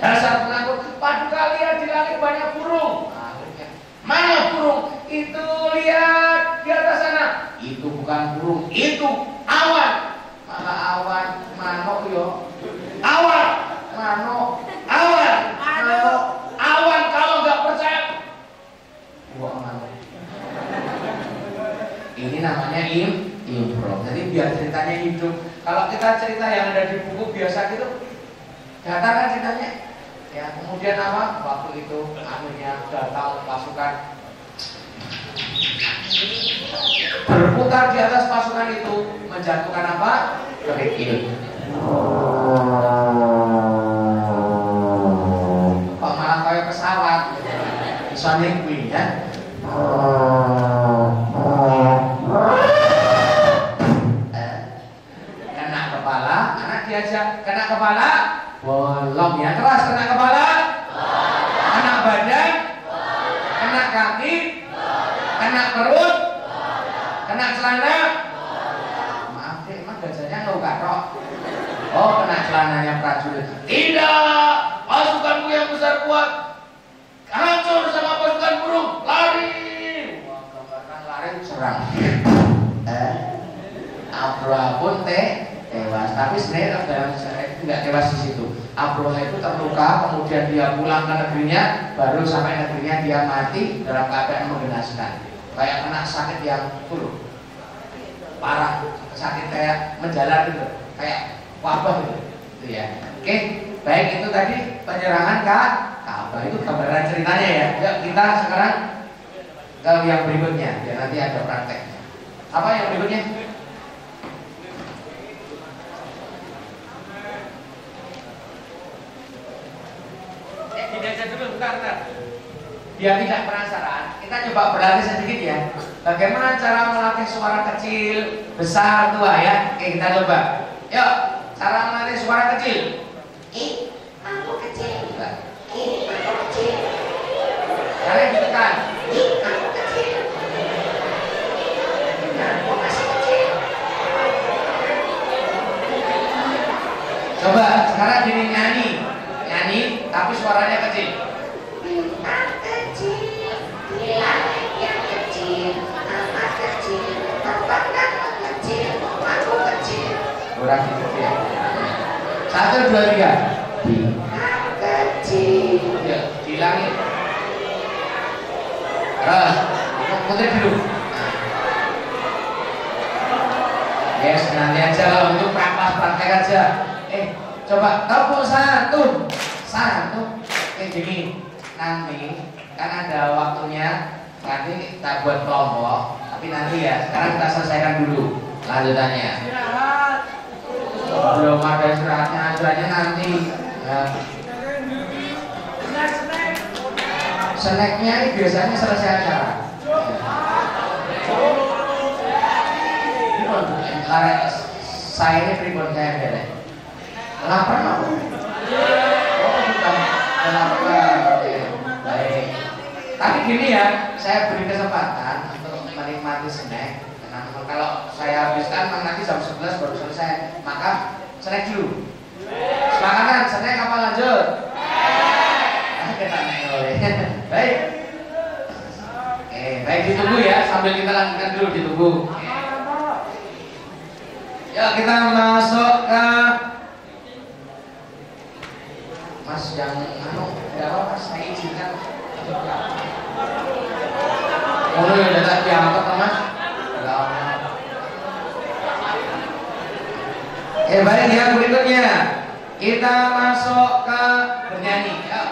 Dasar penakut. Paduka, lihat di langit banyak burung. Akhirnya, mana burung? Itu lihat di atas sana. Itu bukan burung, itu awan. Maka awan, manuk yo. Awan, manuk. Awan, manuk. Awan, kalau nggak percaya. Wah, manuk. Ini namanya improv. Jadi biar ceritanya hidup. Kalau kita cerita yang ada di buku biasa gitu, datar kan ceritanya. Ya, kemudian apa? Waktu itu akhirnya datang pasukan berputar di atas pasukan itu, menjatuhkan apa? Kerikil. Kok malah kayak pesawat? Sonic Wing ya. diajak kena kepala, bolong ya. Keras kena kepala, kena badan, kena kaki, kena perut, kena celana. Maaf deh, emang gajahnya nggak katok. Oh, kena celananya prajurit. Tidak, pasukanku yang besar kuat hancur sama pasukan burung. Lari. Wah, gambarkan lari serang. Abroha pun tewas, tapi sebenarnya nggak tewas di situ. Abroha itu terluka, kemudian dia pulang ke negerinya, baru sampai negerinya dia mati dalam keadaan menggenaskan. Kayak kena sakit yang dulu parah, sakit kayak menjalar gitu, kayak wabah gitu, ya. Oke, baik, itu tadi penyerangan Ka'bah, itu gambaran ceritanya ya. Yuk kita sekarang ke yang berikutnya, ya nanti ada prakteknya. Apa yang berikutnya? Gini aja dulu, bentar. Biar tidak penasaran, kita coba berlatih sedikit ya. Bagaimana cara melatih suara kecil, besar, tua ya? Oke, kita coba. Yuk, cara melatih suara kecil. Aku kecil. Aku kecil. Kalian ditekan. Aku kecil. Aku masih kecil. Coba sekarang gini nyanyi, tapi suaranya kecil. Bintang kecil, di langit yang kecil, amat kecil, terbangkan mengecil, aku kecil. Kurang gitu ya. 1, 2, 3. Bintang kecil. Ya, di langit. Terus, putri dulu. Yes, nanti aja lah untuk praktek aja. Coba tepuk satu. Gini, nanti kan ada waktunya, nanti kita buat kelompok. Tapi nanti ya, sekarang kita selesaikan dulu lanjutannya. Belum ada istirahatnya nanti. Snacknya biasanya selesai acara. Saya ini pribon saya beda. Lapar mau? Oh bukan, lapar. Baik. Tapi gini ya, saya beri kesempatan untuk menikmati snack. Nah, kalau saya habiskan nanti jam 11 baru selesai, maka snack dulu. Makanan, snack apa lanjut? Baik. Baik ditunggu ya, sambil kita lanjutkan dulu, ditunggu. Ya kita masuk ke Mas yang ya apa saya izinkan. Oh ya udah tadi angkat Mas. Baik ya, berikutnya kita masuk ke bernyanyi ya.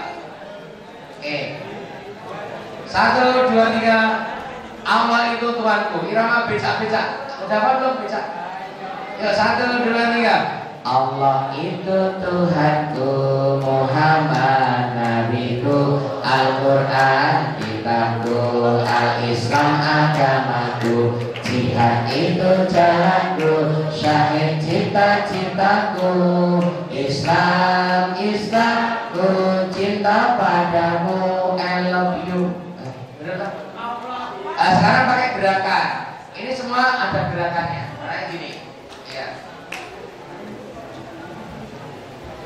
1, 2, 3. Allah itu Tuhanku. Irama becak-becak. Udah apa belum becak? Yuk 1, 2, 3. Allah itu Tuhanku, Muhammad Nabiku, Al-Quran kitabku, Al-Islam agamaku, jihad itu jalanku, syahid cita-citaku, Islam Islamku, cinta padamu, I love you. Sekarang pakai gerakan. Ini semua ada gerakannya. Kayak gini. Ya.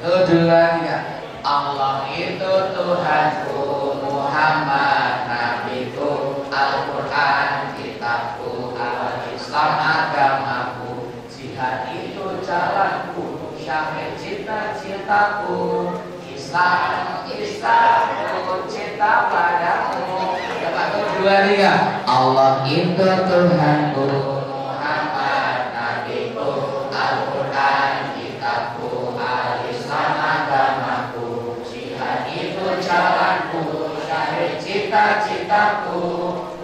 1, 2, 3. Allah itu Tuhanku, Muhammad Nabiku, Al-Quran kitabku, Al-Islam agamaku, jihad itu jalanku, syahid cita-citaku, Islam Islamku, cinta padamu. 1, 2, 3. Allah itu Tuhanku, Muhammad Nabiku, Al-Quran kitabku, Al-Islam agamaku, jihad itu jalanku, syahid cita-citaku,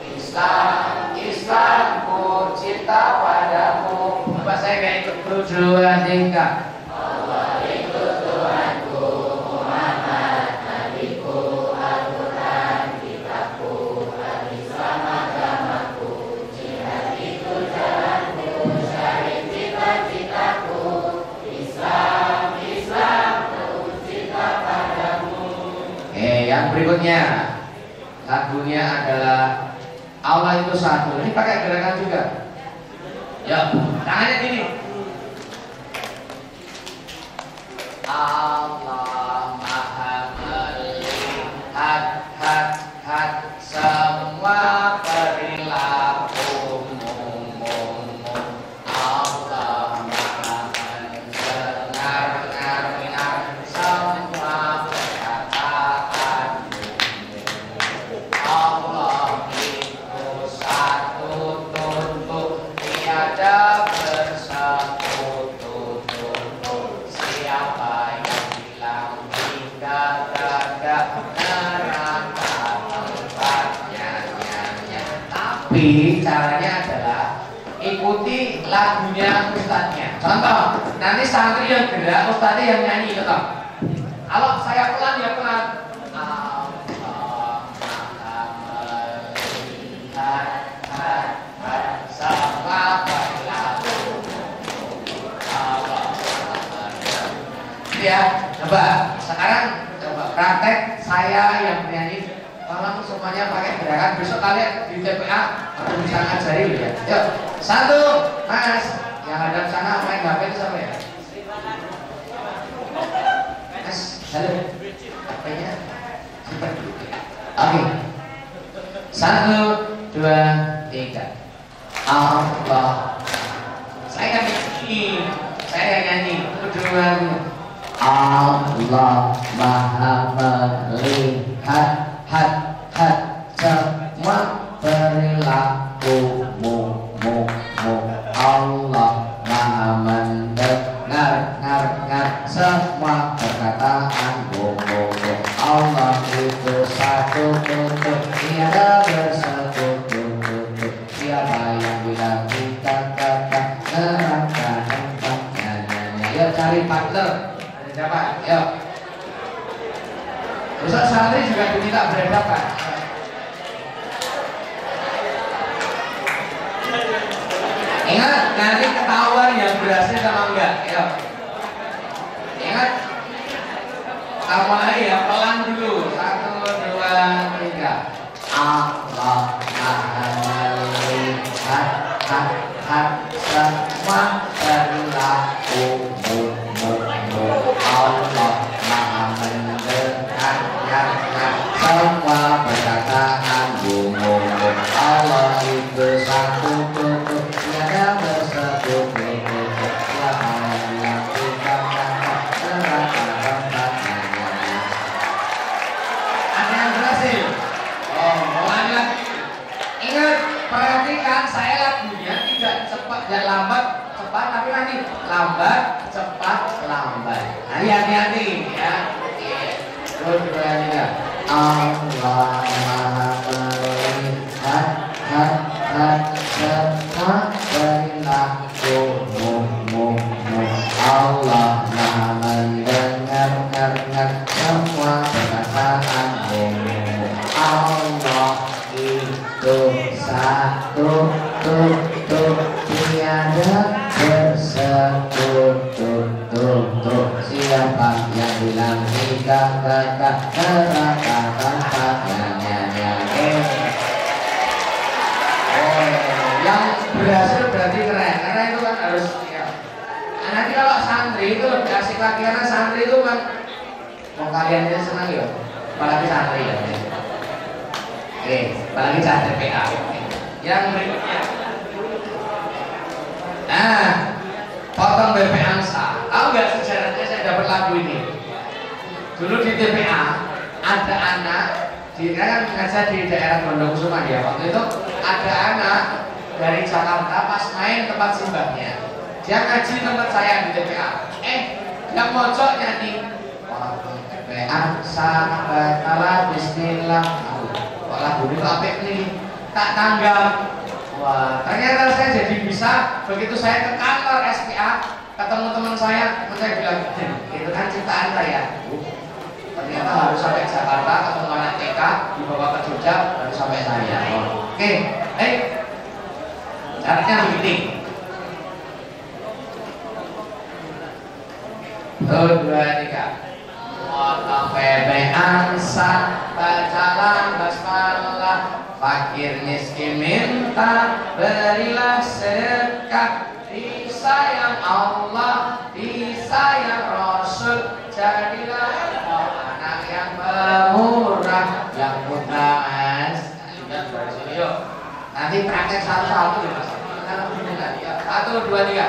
Islam Islamku, cinta padamu. Bapak saya kayak ikut 1, 2, 3. Allah itu Tuhanku, Muhammad Nabiku, Al-Quran kitabku, Al-Islam agamaku, jihad itu jalanku, syahid cita-citaku, Islam berikutnya lagunya adalah Allah itu satu. Ini pakai gerakan juga. Ya, tangannya gini. Allah Maha melihat semua perilakumu. Allah Maha mendengar semua perkataanmu. Allah itu satu tutup, tiada bersekutu. Siapa yang bilang tidak ada neraka tempatnya. Tapi caranya adalah ikuti lagunya ustadznya. Contoh, nanti santri yang gerak, ustadznya yang nyanyi. Contoh, kalau saya pelan ya pelan. Ya, coba sekarang coba praktek saya yang bernyanyi. Tolong semuanya pakai gerakan. Besok kalian di TPA aku bisa ngajari ya. Yuk, satu, Mas yang hadap sana main HP itu siapa ya? Mas, halo. HP-nya simpan dulu. Oke. 1, 2, 3. Allah. Saya nyanyi. Kedua. Allah Maha melihat semua perilakumu. Allah Maha mendengar semua perkataanmu. Allah itu satu tutup, tiada bersekutu. Siapa yang bilang kita kata neraka tempatnya. Yuk cari partner. Siapa? Yuk. Besok santri juga diminta berhadapan. Ingat, nanti ketahuan yang berhasil sama enggak. Yuk. Ingat, awalnya ya pelan dulu. 1, 2, 3. Allah Maha melihat semua perilakumu. Allah Maha mendengar semua perkataanmu. Allah itu satu tutup, tiada bersekutu. Siapa yang kita kata neraka tempatnya. Ada yang berhasil? Oh, mulai lagi. Ingat, perhatikan saya lagunya tidak cepat dan lambat. Cepat tapi nanti lambat, cepat, lambat. Hati-hati ya. Dua, tiga. Allah Maha melihat semua perilakumu. Allah Maha mendengar semua perkataanmu. Allah itu satu tutup, tiada bersekutu. Siapa yang bilang tidak kata neraka tempatnya. Yang berhasil berarti keren, karena itu kan harus ya. Nanti kalau santri itu lebih asik lagi, karena santri itu kan mau kalian itu senang ya, apalagi santri ya. Oke, apalagi santri PA. Yang berikutnya, nah, potong BP angsa. Tahu nggak sejarahnya saya dapat lagu ini? Dulu di TPA ada anak, kan ngajar di daerah Gondokusuma ya. Waktu itu ada anak dari Jakarta pas main tempat simbahnya. Dia ngaji tempat saya di TPA. Yang mojok nyanyi. BP angsa, betala bismillah. Kok lagu ini kok apik nih? Tak tanggap. Wah, ternyata saya jadi bisa. Begitu saya ke kantor SPA, ketemu teman saya bilang, itu kan ciptaan saya. Ternyata harus sampai Jakarta, ketemu anak TK, dibawa ke Jogja, baru sampai saya. Oke, caranya begini. 1, 2, 3. Pepean sak bacalah basmalah, fakir miskin minta berilah sedekah, disayang Allah disayang Rasul, jadilah anak yang pemurah yang mutas. Yuk nanti praktek satu-satu ya mas. Satu dua tiga.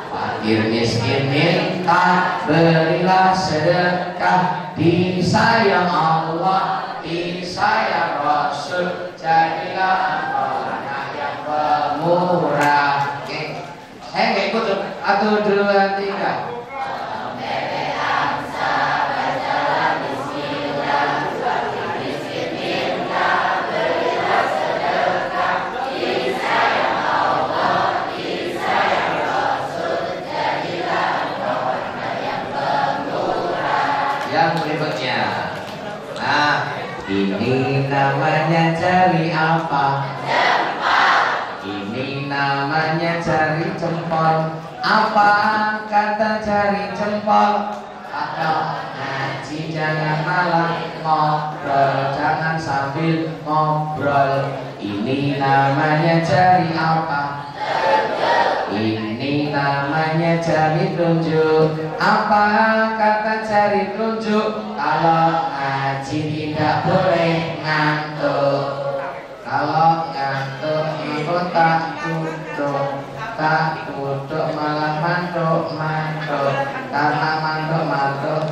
Fakir miskin minta berilah sedekah, disayang Allah disayang Rasul, jadilah anak yang pemurah. Oke, saya nggak ikut tuh. Satu dua tiga. Berikutnya, nah ini namanya cari apa? Jempol. Ini namanya cari jempol. Apa kata cari jempol? Atau ngaji jangan malah ngobrol, jangan sambil ngobrol. Ini namanya cari apa? Ini namanya cari tunjuk. Apa kata cari tunjuk? Kalau ngaji tidak boleh ngantuk. Kalau ngantuk itu tak duduk malah mantuk. Karena mantuk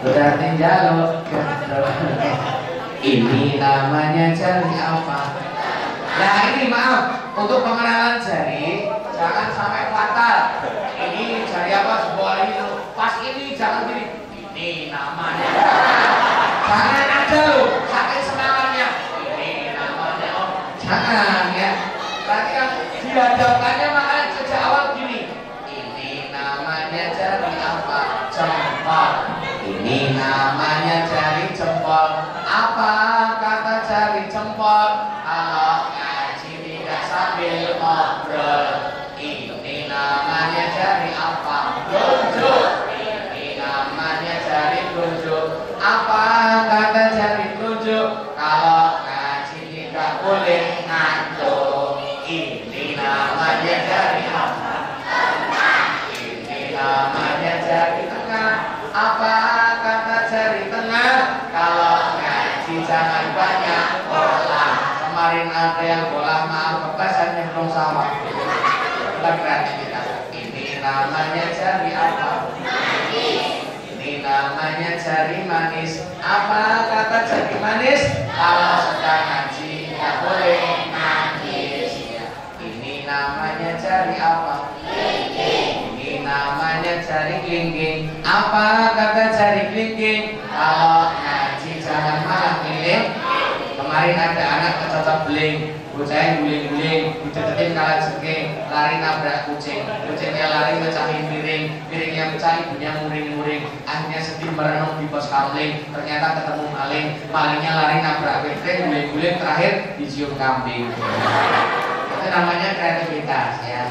berarti jaluk. Ini namanya cari apa? Nah ini maaf, untuk pengenalan jari jangan sampai fatal. Ini jari apa? Sebuah ini pas ini jangan gini. Ini namanya. Jangan ada loh, saking semangatnya. Ini namanya. Oh, jangan ya. Berarti kan dihadapkannya makanya sejak awal gini. Ini namanya jari apa? Jempol. Ini namanya jari jempol. Apa kata jari jempol? Kalau sambil ngobrol, ini namanya cari apa? Tunjuk. Ini namanya cari tunjuk. Apa kata cari tunjuk? Kalau ngaji tidak boleh ngantuk. Ini namanya cari apa? Ini namanya cari tengah. Apa kata cari tengah? Kalau ngaji jangan banyak bola. Kemarin ada yang bola maaf kepesan nyemplung sawah. Kreativitas. Ini namanya cari apa? Manis. Ini namanya cari manis. Apa kata cari manis? Kalau sedang ngaji nggak boleh nangis. Ini namanya cari apa? Ini namanya cari kelingking. Apa kata cari kelingking? Kalau ngaji jangan malah kelingking. Kemarin ada anak kecocok beling, bocahnya guling-guling, dideketin kalah sengke, lari nabrak kucing, kucingnya lari mecahin piring, piringnya pecah, ibunya muring-muring, akhirnya sedih merenung di pos kamling, ternyata ketemu maling, malingnya lari nabrak piring, guling-guling, terakhir dicium kambing. Itu namanya kreativitas ya.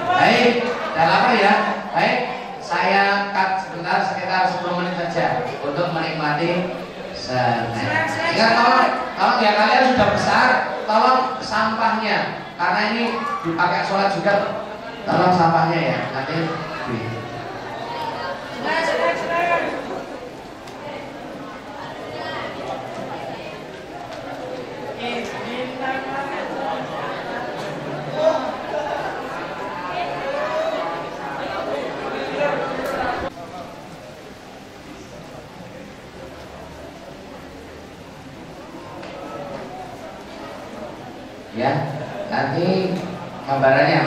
Baik, dan apa ya? Baik, saya cut sebentar sekitar 10 menit saja untuk menikmati. Ingat tolong ya, kalian sudah besar, tolong sampahnya, karena ini dipakai sholat juga, tolong sampahnya ya nanti. Ya, nanti gambarannya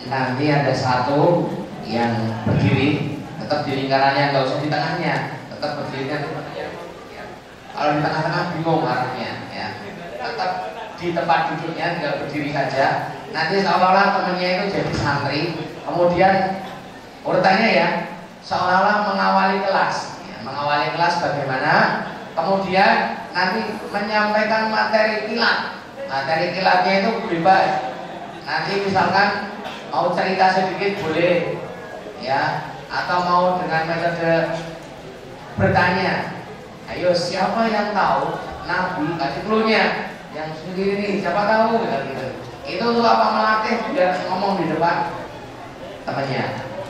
nanti ada satu yang berdiri, tetap di lingkarannya, nggak usah di tengahnya, tetap berdiri kan. Kalau di tengah-tengah bingung arahnya, ya, tetap di tempat duduknya, tinggal berdiri saja. Nanti seolah-olah temennya itu jadi santri, kemudian urutannya ya, seolah-olah mengawali kelas, ya, mengawali kelas bagaimana, kemudian nanti menyampaikan materi kilat. Materi kilatnya itu bebas. Nanti misalkan mau cerita sedikit boleh, ya, atau mau dengan metode bertanya. Ayo siapa yang tahu Nabi kasih clue-nya yang sendiri nih, siapa tahu gitu. Itu untuk apa, melatih biar ngomong di depan temannya.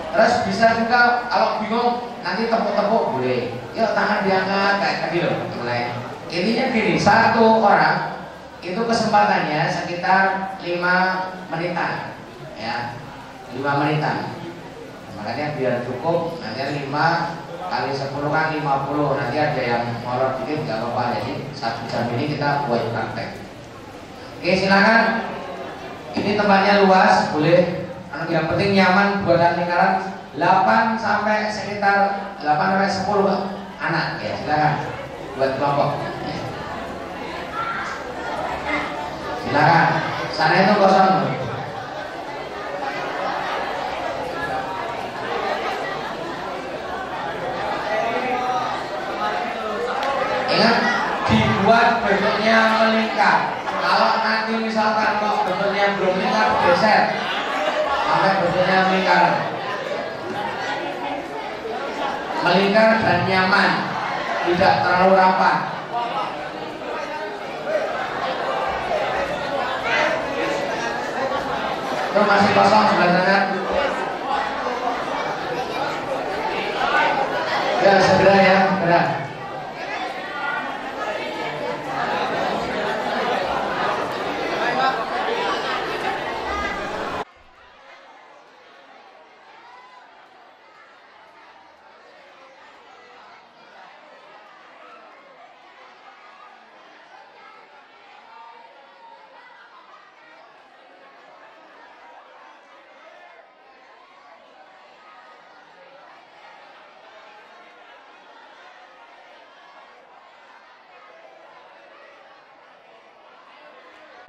Terus bisa juga kalau bingung nanti tepuk-tepuk boleh. Yuk tangan diangkat kayak tadi loh, mulai. Intinya gini, satu orang itu kesempatannya sekitar 5 menitan, ya, 5 menitan. Makanya biar cukup, nanti 5 kali 10 kan 50. Nanti ada yang molor dikit nggak apa-apa. Jadi 1 jam ini kita buat praktek. Oke, silakan. Ini tempatnya luas, boleh. Yang penting nyaman buatan lingkaran 8 sampai sekitar 8 sampai 10 anak, ya silakan buat kelompok. Silakan. Sana itu kosong. Ingat, dibuat bentuknya melingkar. Kalau nanti misalkan kok bentuknya belum melingkar, geser sampai bentuknya melingkar. Melingkar dan nyaman, tidak terlalu rapat. Itu masih kosong sebelah sana. Ya segera ya, segera.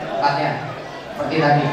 Tempatnya seperti tadi.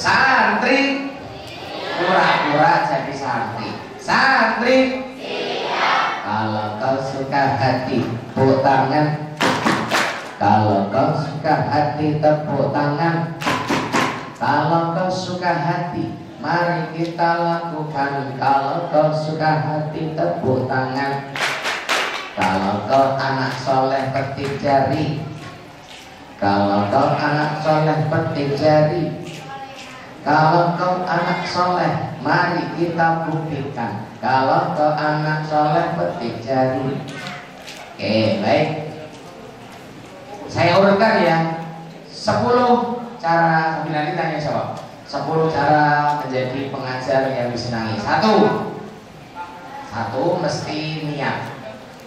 Santri pura-pura jadi santri. Santri kalau kau suka hati tepuk tangan. Kalau kau suka hati tepuk tangan. Kalau kau suka hati mari kita lakukan. Kalau kau suka hati tepuk tangan. Kalau kau anak soleh petik jari. Kalau kau anak soleh petik jari. Kalau kau anak soleh, mari kita buktikan. Kalau kau anak soleh, petik jari. Oke, baik. Saya urutkan ya. 10 cara, nanti tanya jawab. 10 cara menjadi pengajar yang disenangi. Satu mesti niat.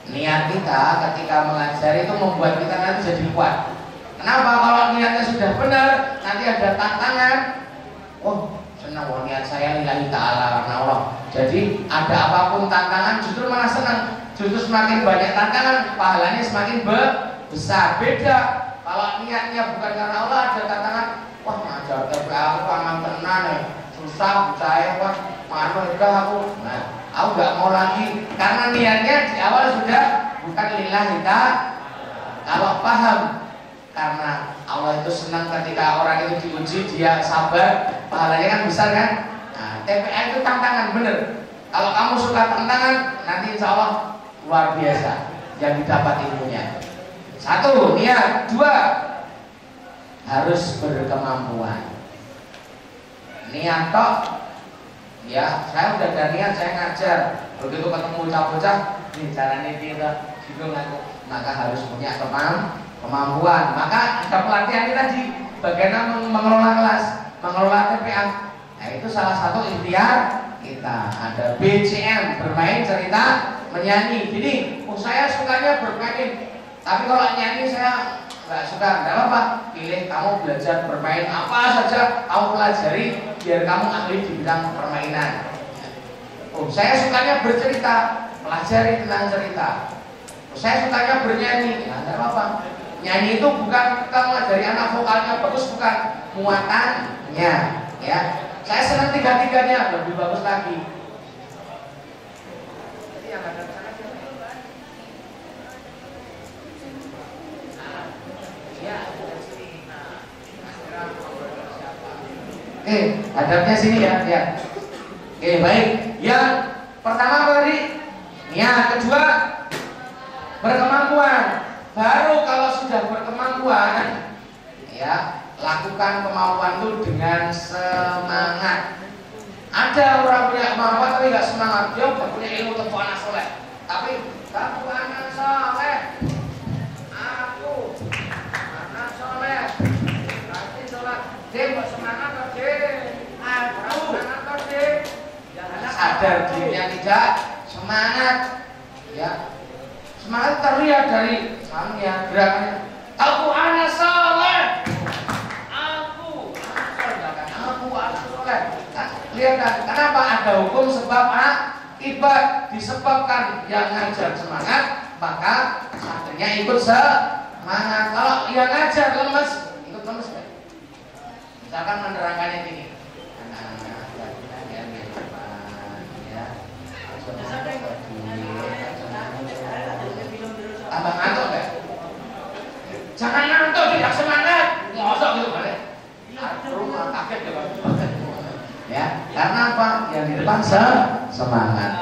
Niat kita ketika mengajar itu membuat kita nanti jadi kuat. Kenapa? Kalau niatnya sudah benar, nanti ada tantangan. Oh, senang, oh, niat saya lillahi ta'ala karena Allah. Jadi ada apapun tantangan justru malah senang. Justru semakin banyak tantangan, pahalanya semakin besar. Beda kalau niatnya bukan karena Allah, ada tantangan. Wah, ngajar TPA aku aman tenan ya. Susah, saya wah, mana udah aku. Nah, aku nggak mau lagi karena niatnya di awal sudah bukan lillahi ta'ala. Kalau paham karena Allah itu senang ketika orang itu diuji, dia sabar, pahalanya kan besar kan. Nah, TPA itu tantangan, bener. Kalau kamu suka tantangan, nanti insya Allah luar biasa yang didapat ilmunya. 1, niat. 2, harus berkemampuan. Niat tok, ya saya udah ada niat, saya ngajar. Begitu ketemu bocah-bocah, nih caranya kita bingung aku, maka harus punya kemampuan. Maka ada pelatihan tadi, bagaimana mengelola kelas, mengelola TPA. Nah, itu salah satu ikhtiar kita. Ada BCM, bermain, cerita, menyanyi. Jadi, saya sukanya bermain, tapi kalau nyanyi saya nggak suka. Nggak apa-apa, pilih kamu belajar bermain apa saja, kamu pelajari biar kamu ahli di bidang permainan. Saya sukanya bercerita, pelajari tentang cerita. Saya sukanya bernyanyi, nah, nggak apa-apa. Nyanyi itu bukan kita mengajari anak vokalnya bagus, bukan, muatannya, ya. Saya senang tiga-tiganya, lebih bagus lagi. Jadi yang ada sana hadapnya sini ya, ya. Oke, baik. Yang pertama apa tadi? Niat. Kedua, berkemampuan. Baru kalau sudah berkemampuan, ya, lakukan kemampuan itu dengan semangat. Ada orang punya kemampuan tapi nggak semangat, dia udah punya ilmu tentang anak soleh, tapi kamu anak soleh, aku anak soleh, berarti sholat, dia nggak semangat kok dia, aku semangat kok dia, sadar dirinya tidak semangat, ya. Semangat terlihat dari sananya, gerakannya. Aku anak soleh, aku anak soleh. Lihat kan, kenapa ada hukum sebab akibat, disebabkan yang ngajar semangat, maka santrinya ikut semangat. Kalau yang ngajar lemes, ikut lemes kan? Misalkan menerangkannya gini. Tambah ngantuk gak? Jangan ngantuk, tidak semangat. Ngosok gitu balik. Rumah kaget ya. Karena apa? Yang di depan semangat.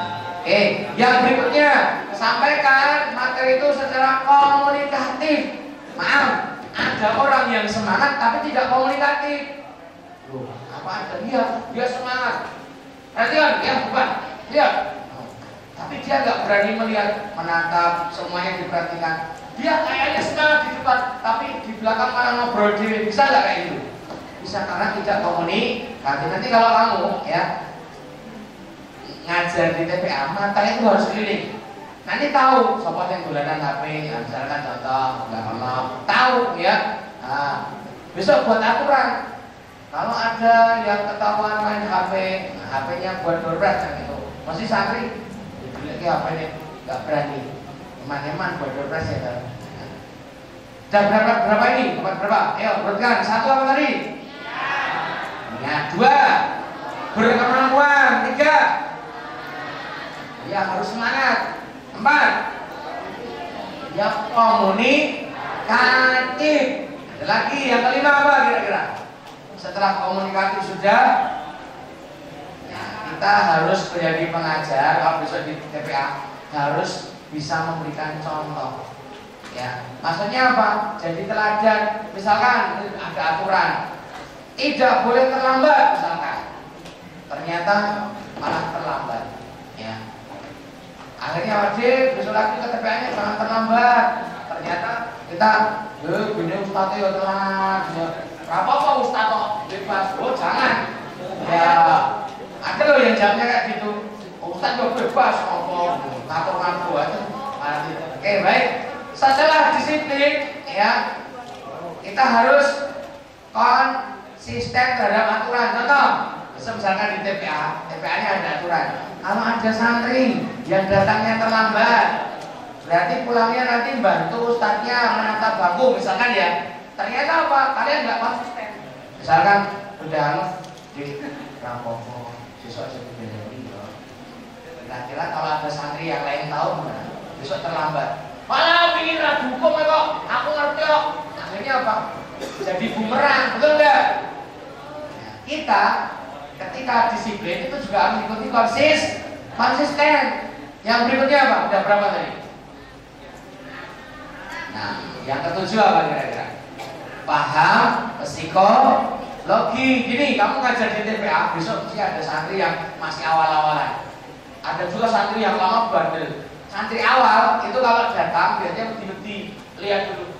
Yang berikutnya, sampaikan materi itu secara komunikatif. Maaf, ada orang yang semangat tapi tidak komunikatif. Loh, apa ada dia semangat. Perhatikan, ya bukan. Lihat. Tapi dia nggak berani melihat, menatap, semuanya diperhatikan. Dia kayaknya semangat di depan, tapi di belakang malah ngobrol diri. Bisa nggak kayak gitu? Bisa, karena tidak komunikasi. Nanti kalau kamu ya ngajar di TPA, matanya itu harus keliling. Nanti tahu sobat yang dolanan HP, misalkan contoh, nggak ono, tahu ya. Nah, besok buat aturan. Kalau ada yang ketahuan main HP, HP-nya buat dorbras gitu, masih santri. Lagi apa ini? Gak berani. Eman-eman buat dorbras ya kan. Dan berapa ini? Berapa? Ayo, berutkan. Satu apa tadi? Ya. Dua, berkemampuan. Tiga, ya harus semangat. Empat, ya komunikatif. Ada lagi. Yang kelima apa kira-kira? Setelah komunikatif sudah, kita harus menjadi pengajar. Kalau besok di TPA harus bisa memberikan contoh, ya. Maksudnya apa? Jadi teladan. Misalkan ada aturan tidak boleh terlambat, misalkan ternyata malah terlambat, ya. Akhirnya wajib besok lagi ke TPA-nya jangan terlambat. Ternyata kita gini ustadz ya telat, ya. Apa ustadz bebas? Oh jangan, ya. Ada loh yang jamnya kayak gitu. Ustaz kok bebas ngomong, ngatur-ngatur aja. Oke, baik. Setelah disiplin, ya, kita harus konsisten terhadap aturan. Contoh, misalkan di TPA-nya ada aturan. Kalau ada santri yang datangnya terlambat, berarti pulangnya nanti bantu ustaznya menata bangku, misalkan ya. Ternyata apa? Kalian nggak konsisten. Misalkan udah di rampok. Kira-kira kalau ada santri yang lain tahu gimana? Besok terlambat. Malah ingin ragu hukum kok. Aku ngerti kok. Akhirnya apa? Jadi bumerang, betul nggak? Nah, kita ketika disiplin itu juga harus ikuti konsisten. Yang berikutnya apa? Udah berapa tadi? Nah, yang ketujuh apa kira-kira? Paham psikologi. Gini, kamu ngajar di TPA, besok mesti ada santri yang masih awal-awalan. Ada juga santri yang lama bandel. Santri awal itu kalau datang biasanya beti-beti, lihat dulu.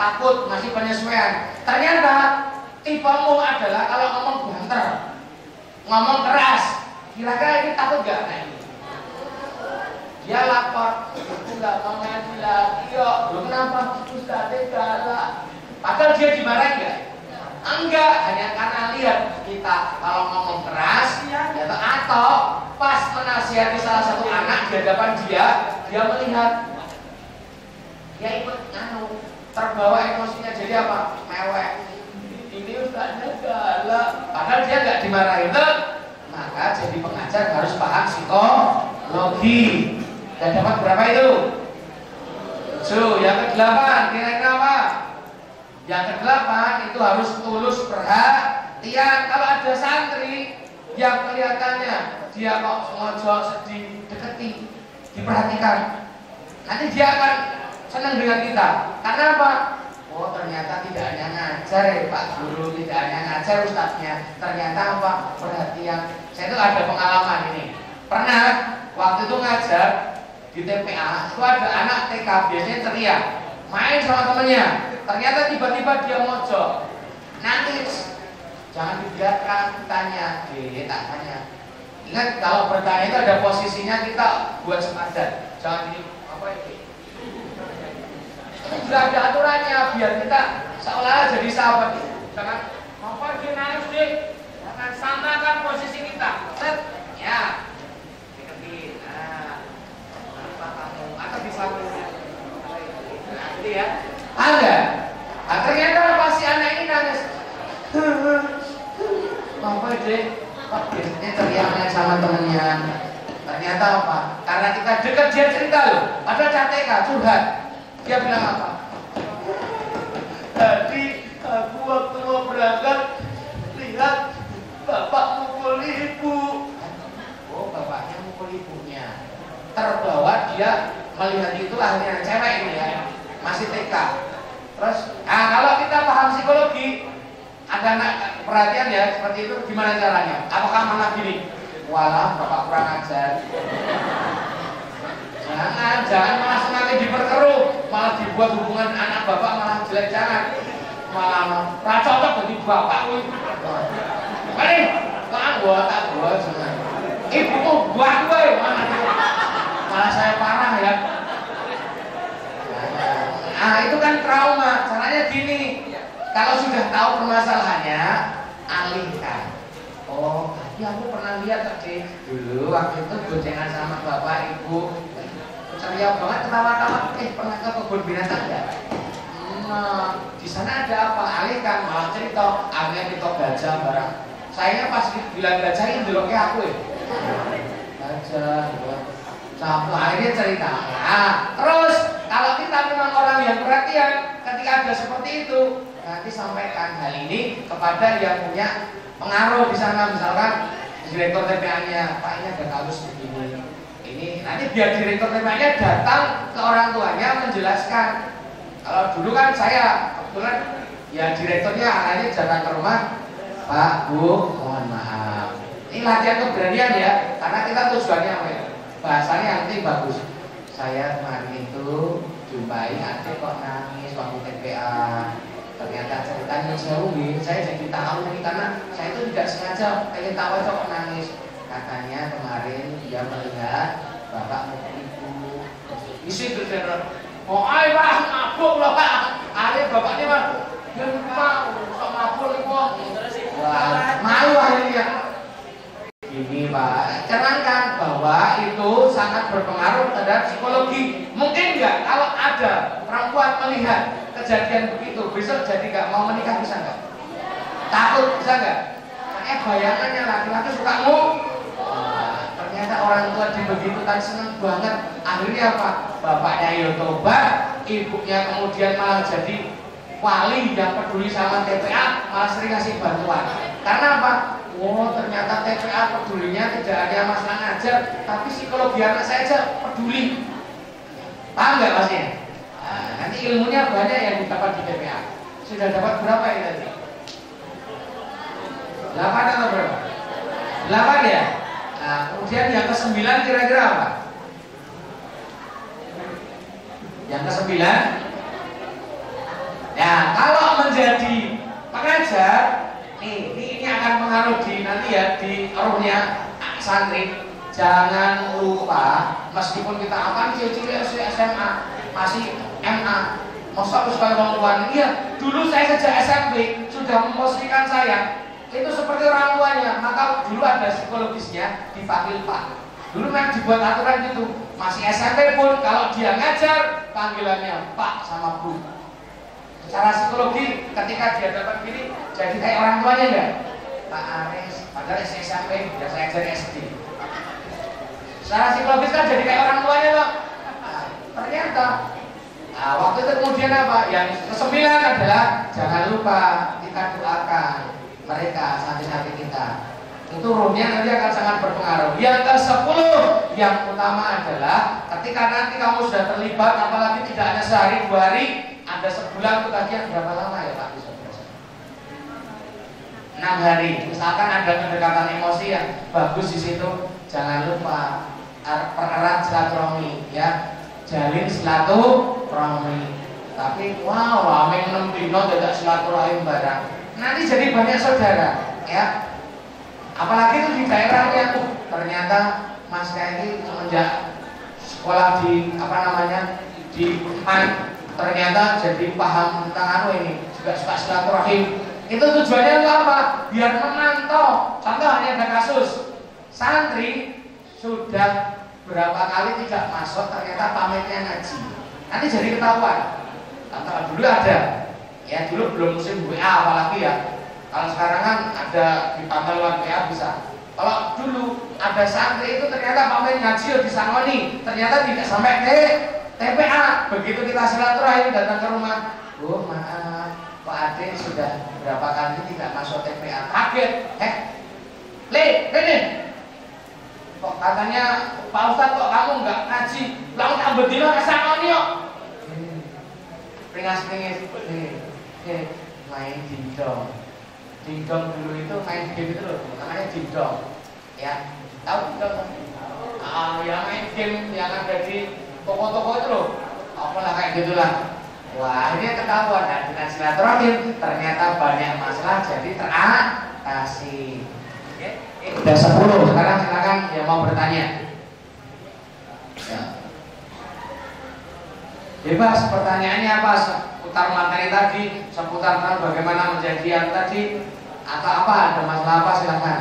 takut, masih penyesuaian. Ternyata tipemu adalah kalau ngomong banter, ngomong keras, kira-kira ini takut gak? Nah, ini dia lapor, aku gak mau ngaji lagi yuk. Belum kenapa? Ustaz galak. Padahal dia dimarahin gak? Enggak, hanya karena lihat kita kalau ngomong keras ya, atau pas menasihati salah satu anak di hadapan dia melihat, dia ikut terbawa emosinya, jadi apa? Mewek. Ini ustaznya galak. Padahal dia nggak dimarahin, maka jadi pengajar harus paham psikologi. Dan dapat berapa itu? Yang ke-8 kira-kira apa? Yang ke-8 itu harus tulus perhatian. Kalau ada santri yang kelihatannya dia kok ngojok, sedih, deketi, diperhatikan, nanti dia akan senang dengan kita. Karena apa? Oh, ternyata tidak hanya ngajar ya Pak Guru, tidak hanya ngajar ustadznya, ternyata apa? Perhatian. Saya itu ada pengalaman ini. Pernah waktu itu ngajar di TPA, itu ada anak TK biasanya teriak, main sama temennya. Ternyata tiba-tiba dia mojok. Nanti jangan dibiarkan tanya, tak tanya. Ingat kalau bertanya itu ada posisinya, kita buat sepadan. Jangan ini apa ini? Ini sudah ada aturannya biar kita seolah jadi sahabat. Jangan apa dia nangis deh. Jangan samakan posisi kita. Set, ya. Deketin. Nah, apa kamu? Atau disambungnya. Nah, itu ya. Ada. Nah, ternyata pas si anak ini nangis. Apa deh? Pak biasanya teriaknya sama temennya. Ternyata apa? Karena kita dekat dia cerita loh. Padahal CTK curhat. Dia bilang apa? Tadi aku waktu mau berangkat lihat bapak mukul ibu. Oh, bapaknya mukul ibunya. Terbawa dia melihat itu, akhirnya cewek ini ya, masih TK. Terus, kalau kita paham psikologi, ada anak perhatian ya seperti itu, gimana caranya? Apakah malah gini? Walah, bapak kurang ajar. Jangan malah semakin diperkeruh, malah dibuat hubungan anak bapak malah jelek, jangan. Malah cocok bagi bapak. Mari, tak buat jangan. Ibumu buat gue, malah saya parah ya. Nah, itu kan trauma. Caranya gini, kalau sudah tahu permasalahannya, alihkan. Oh, tadi aku pernah lihat tadi dulu waktu itu boncengan sama bapak ibu, ceria banget, ketawa-tawa. Pernah ke kebun binatang nggak? Nah, di sana ada apa? Alihkan, malah cerita, akhirnya kita gajah barang. Sayangnya pas bilang gajah ini deloknya aku ya. Gajah, sampai akhirnya cerita. Nah, terus kalau kita memang orang yang perhatian, ketika ada seperti itu, nanti sampaikan hal ini kepada yang punya pengaruh di sana, misalkan direktur TPA-nya, Pak ini ada kasus begini. Ini nanti biar direktur TPA-nya datang ke orang tuanya menjelaskan. Kalau dulu kan saya kebetulan ya direkturnya anaknya datang ke rumah, Pak, Bu, mohon maaf. Ini latihan keberanian ya, karena kita tujuannya apa ya? Bahasanya nanti bagus. Saya kemarin itu jumpai adik kok nangis waktu TPA. Ternyata ceritanya jauh nih, saya jadi tahu nih karena saya itu tidak sengaja pengen tahu aja kok nangis. Katanya kemarin dia melihat bapak mukul ibu. Isi berderot. Oh ayo Pak, mabuk loh Pak. Akhirnya bapaknya Pak, dia Pak, sok mabuk ibu. Wah, malu akhirnya. Ini Pak, cerangkan bahwa itu sangat berpengaruh terhadap psikologi. Mungkin nggak kalau ada perempuan melihat kejadian begitu, besok jadi nggak mau menikah, bisa nggak? Takut, bisa nggak? Karena bayangannya laki-laki suka ternyata orang tua dibegitukan seneng banget. Akhirnya apa? Bapaknya ya tobat, ibunya kemudian malah jadi wali yang peduli sama TPA, malah sering kasih bantuan. Karena apa? Oh, ternyata TPA pedulinya tidak hanya masalah ngajar, tapi psikologi anak saya aja peduli. Paham nggak Masnya? Nah, nanti ilmunya banyak yang didapat di TPA. Sudah dapat berapa ini tadi? 8 atau berapa? 8 ya? Nah, kemudian yang ke-9 kira-kira apa? Yang ke-9? Ya, kalau menjadi pengajar, ini akan pengaruh di nanti ya di rohnya santri. Jangan lupa, meskipun kita akan cilik SMA, masih MA, masa harus kayak orang tua. Iya, dulu saya sejak SMP sudah memposisikan saya itu seperti orang tuanya. Maka dulu ada psikologisnya dipanggil Pak. Dulu memang dibuat aturan gitu. Masih SMP pun kalau dia ngajar panggilannya Pak sama Bu. Secara psikologi ketika dia dapat gini jadi kayak orang tuanya ya. Pak Aris, padahal SMP biasa ngajar SD. Secara psikologis kan jadi kayak orang tuanya loh. Nah, ternyata waktu itu kemudian apa? Yang kesembilan adalah jangan lupa kita doakan mereka santri-santri kita. Itu rohnya nanti akan sangat berpengaruh. Yang ke-10 yang utama adalah ketika nanti kamu sudah terlibat, apalagi tidak hanya sehari 2 hari, ada sebulan untuk kajian berapa lama ya Pak? 6 hari. Misalkan ada kedekatan emosi yang bagus di situ, jangan lupa pererat silaturahmi ya, jalin silaturahmi. Tapi wow, rame 6 dino tidak silaturahim barang. Nanti jadi banyak saudara ya. Apalagi itu di daerahnya ternyata Mas Kaini semenjak sekolah di di UNAN ternyata jadi paham tentang ini juga suka silaturahim. Itu tujuannya untuk apa? Biar memantau. Contoh hanya ada kasus santri sudah berapa kali tidak masuk ternyata pamitnya ngaji. Nanti jadi ketahuan. Kalau dulu ada, ya dulu belum musim WA apalagi ya. Kalau sekarang kan ada di pantai luar WA bisa. Kalau dulu ada santri itu ternyata pamit ngaji di Sanoni, ternyata tidak sampai ke TPA. Begitu kita silaturahim datang ke rumah, Bu maaf, Pak Ade sudah berapa kali tidak masuk TPA. Kaget, ini kok katanya Pak Ustadz kok kamu nggak ngaji, lalu tak berdino ke Sanoni yuk. Peringas-peringas, main dingdong. Dingdong dulu itu main game itu loh, namanya dingdong. Ya, tahu dingdong kan? Yang main game yang ada di toko-toko itu loh, apalah kayak gitulah. Wah, ini ketahuan dan dengan silaturahim ternyata banyak masalah jadi teratasi. Oke, udah 10. Sekarang silakan yang mau bertanya. Ya. Bebas pertanyaannya apa? Seputar materi tadi, seputar bagaimana menjadi yang tadi, atau apa? Ada masalah apa? Silakan.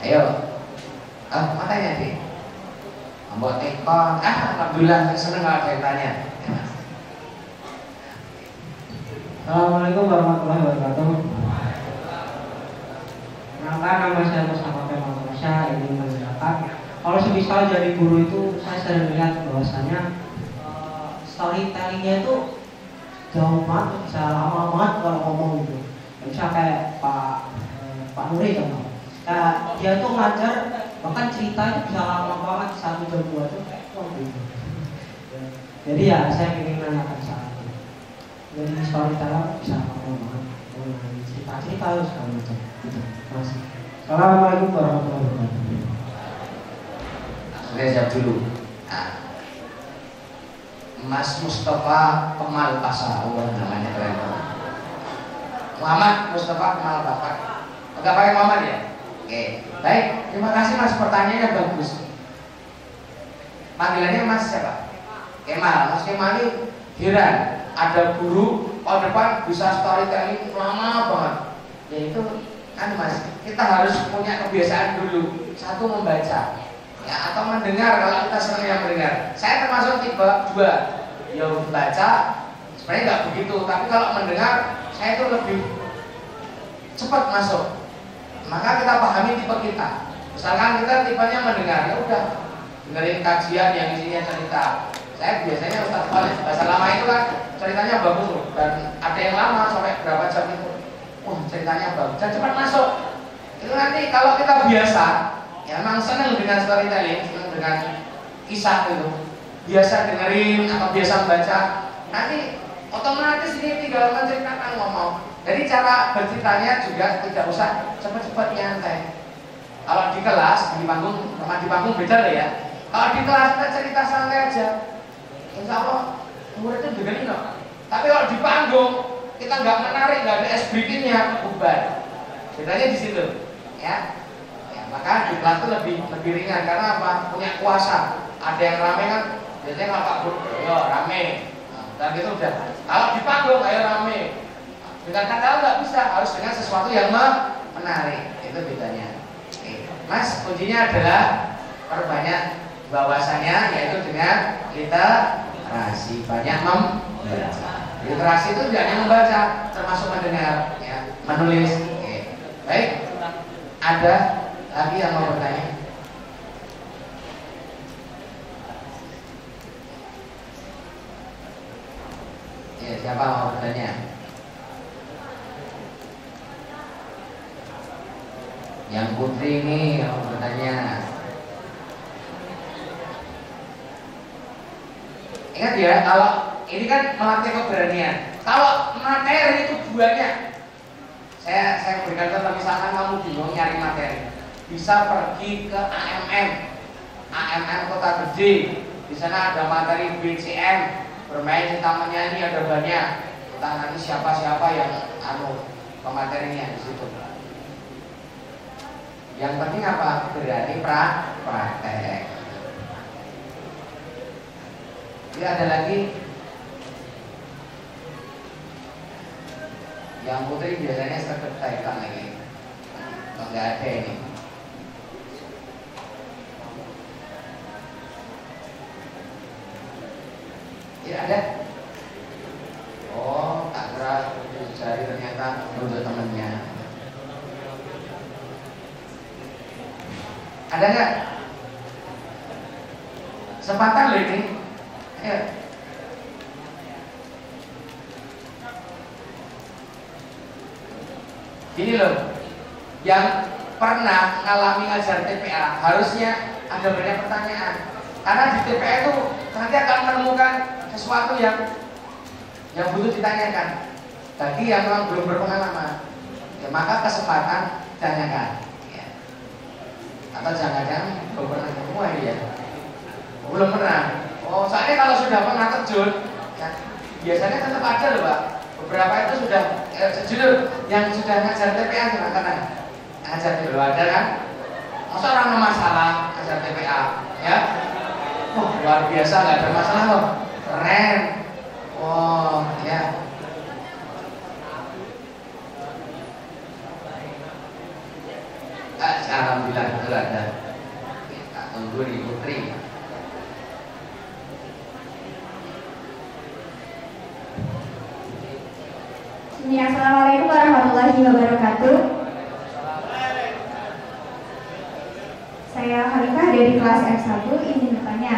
Ayo, matanya sih. Ambok tekon, alhamdulillah seneng kalau ada yang tanya. Assalamualaikum warahmatullahi wabarakatuh. Kenalkan nama saya Mustafa Kemal Masya, ingin menanyakan kalau semisal jadi guru itu saya sering lihat bahwasanya storytellingnya itu jauh banget, bisa lama banget kalau ngomong gitu. Bisa kayak Pak Nuri contoh. Dia tuh ngajar bahkan cerita itu bisa lama banget 1 jam 2 tuh kayak gitu. Jadi ya saya ingin menanyakan soal jadi storyteller bisa ngomong banget, cerita-cerita harus segala macam. Gitu. Masih. Assalamualaikum warahmatullahi wabarakatuh. Saya jawab dulu. Mas Mustafa Kemal Pasha, namanya keren banget. Muhammad Mustafa Kemal Pasha. Enggak pakai Muhammad ya? Oke. Baik, terima kasih Mas, pertanyaannya bagus. Panggilannya Mas siapa? Kemal. Mas Kemal ini heran. Ada guru depan bisa storytelling lama banget. Yaitu kan Mas, kita harus punya kebiasaan dulu. Satu membaca, ya atau mendengar kalau kita senang yang mendengar. Saya termasuk tipe 2. Ya membaca sebenarnya nggak begitu, tapi kalau mendengar saya itu lebih cepat masuk. Maka kita pahami tipe kita. Misalkan kita tipenya mendengar, ya udah dengerin kajian yang isinya cerita. Saya biasanya Ustaz Khalid bahasa lama itu kan ceritanya bagus loh, dan ada yang lama sampai berapa jam itu. Ceritanya bagus dan cepat masuk. Itu nanti kalau kita biasa, ya memang senang dengan storytelling, senang dengan kisah itu, biasa dengerin atau biasa baca, nanti otomatis ini tinggal menceritakan ngomong. Jadi cara berceritanya juga tidak usah cepat-cepat, nyantai. Kalau di kelas, di panggung, sama di panggung beda lah ya. Kalau di kelas kita cerita santai aja, insya Allah muridnya juga nih. Tapi kalau di panggung kita nggak menarik, nggak ada es bikinnya, bubar. Bedanya di situ, ya. Maka di kelas itu lebih ringan karena apa? Punya kuasa. Ada yang rame kan, biasanya nggak Pak Guru, yo rame. Dan itu udah. Kalau di panggung ayo rame. Dengan kata nggak bisa, harus dengan sesuatu yang menarik. Itu bedanya. Oke. Mas, kuncinya adalah perbanyak bahwasanya, yaitu dengan literasi, banyak membaca. Literasi itu tidak hanya membaca, termasuk mendengar, ya, menulis. Oke. Baik. Ada lagi yang mau bertanya? Ya, siapa mau bertanya? Yang putri ini mau bertanya. Ingat ya, kalau ini kan melatih keberanian. Kalau materi itu banyak, saya berikan contoh, misalkan kamu bingung nyari materi, bisa pergi ke AMM Kota Gede. Di sana ada materi BCM, bermain cinta menyanyi, ada banyak. Kita nanti siapa yang pematerinya di situ. Yang penting apa? Berani praktek. Jadi ada lagi. Yang putri biasanya seketekan lagi. Enggak ada ini. Tidak ada. Oh, tak kira cari ternyata untuk temennya. Ada nggak? Kesempatan loh ini. Ayo. Gini loh, yang pernah ngalami ngajar TPA harusnya ada banyak pertanyaan. Karena di TPA itu nanti akan menemukan sesuatu yang butuh ditanyakan. Bagi yang memang belum berpengalaman, ya maka kesempatan tanyakan. Ya. Atau jangan-jangan belum pernah semua ya? Belum pernah. Oh, soalnya kalau sudah pernah terjun, ya, biasanya tetap ada loh Pak. Beberapa itu sudah jujur yang sudah ngajar TPA silakan ngajar dulu, ada kan? Masa orang masalah ngajar TPA, ya? Oh, luar biasa, nggak ada masalah loh, keren. Oh, ya. Alhamdulillah betul ada. Kita tunggu di putri. Assalamualaikum warahmatullahi wabarakatuh. Saya Khalifah dari kelas F1 ingin bertanya.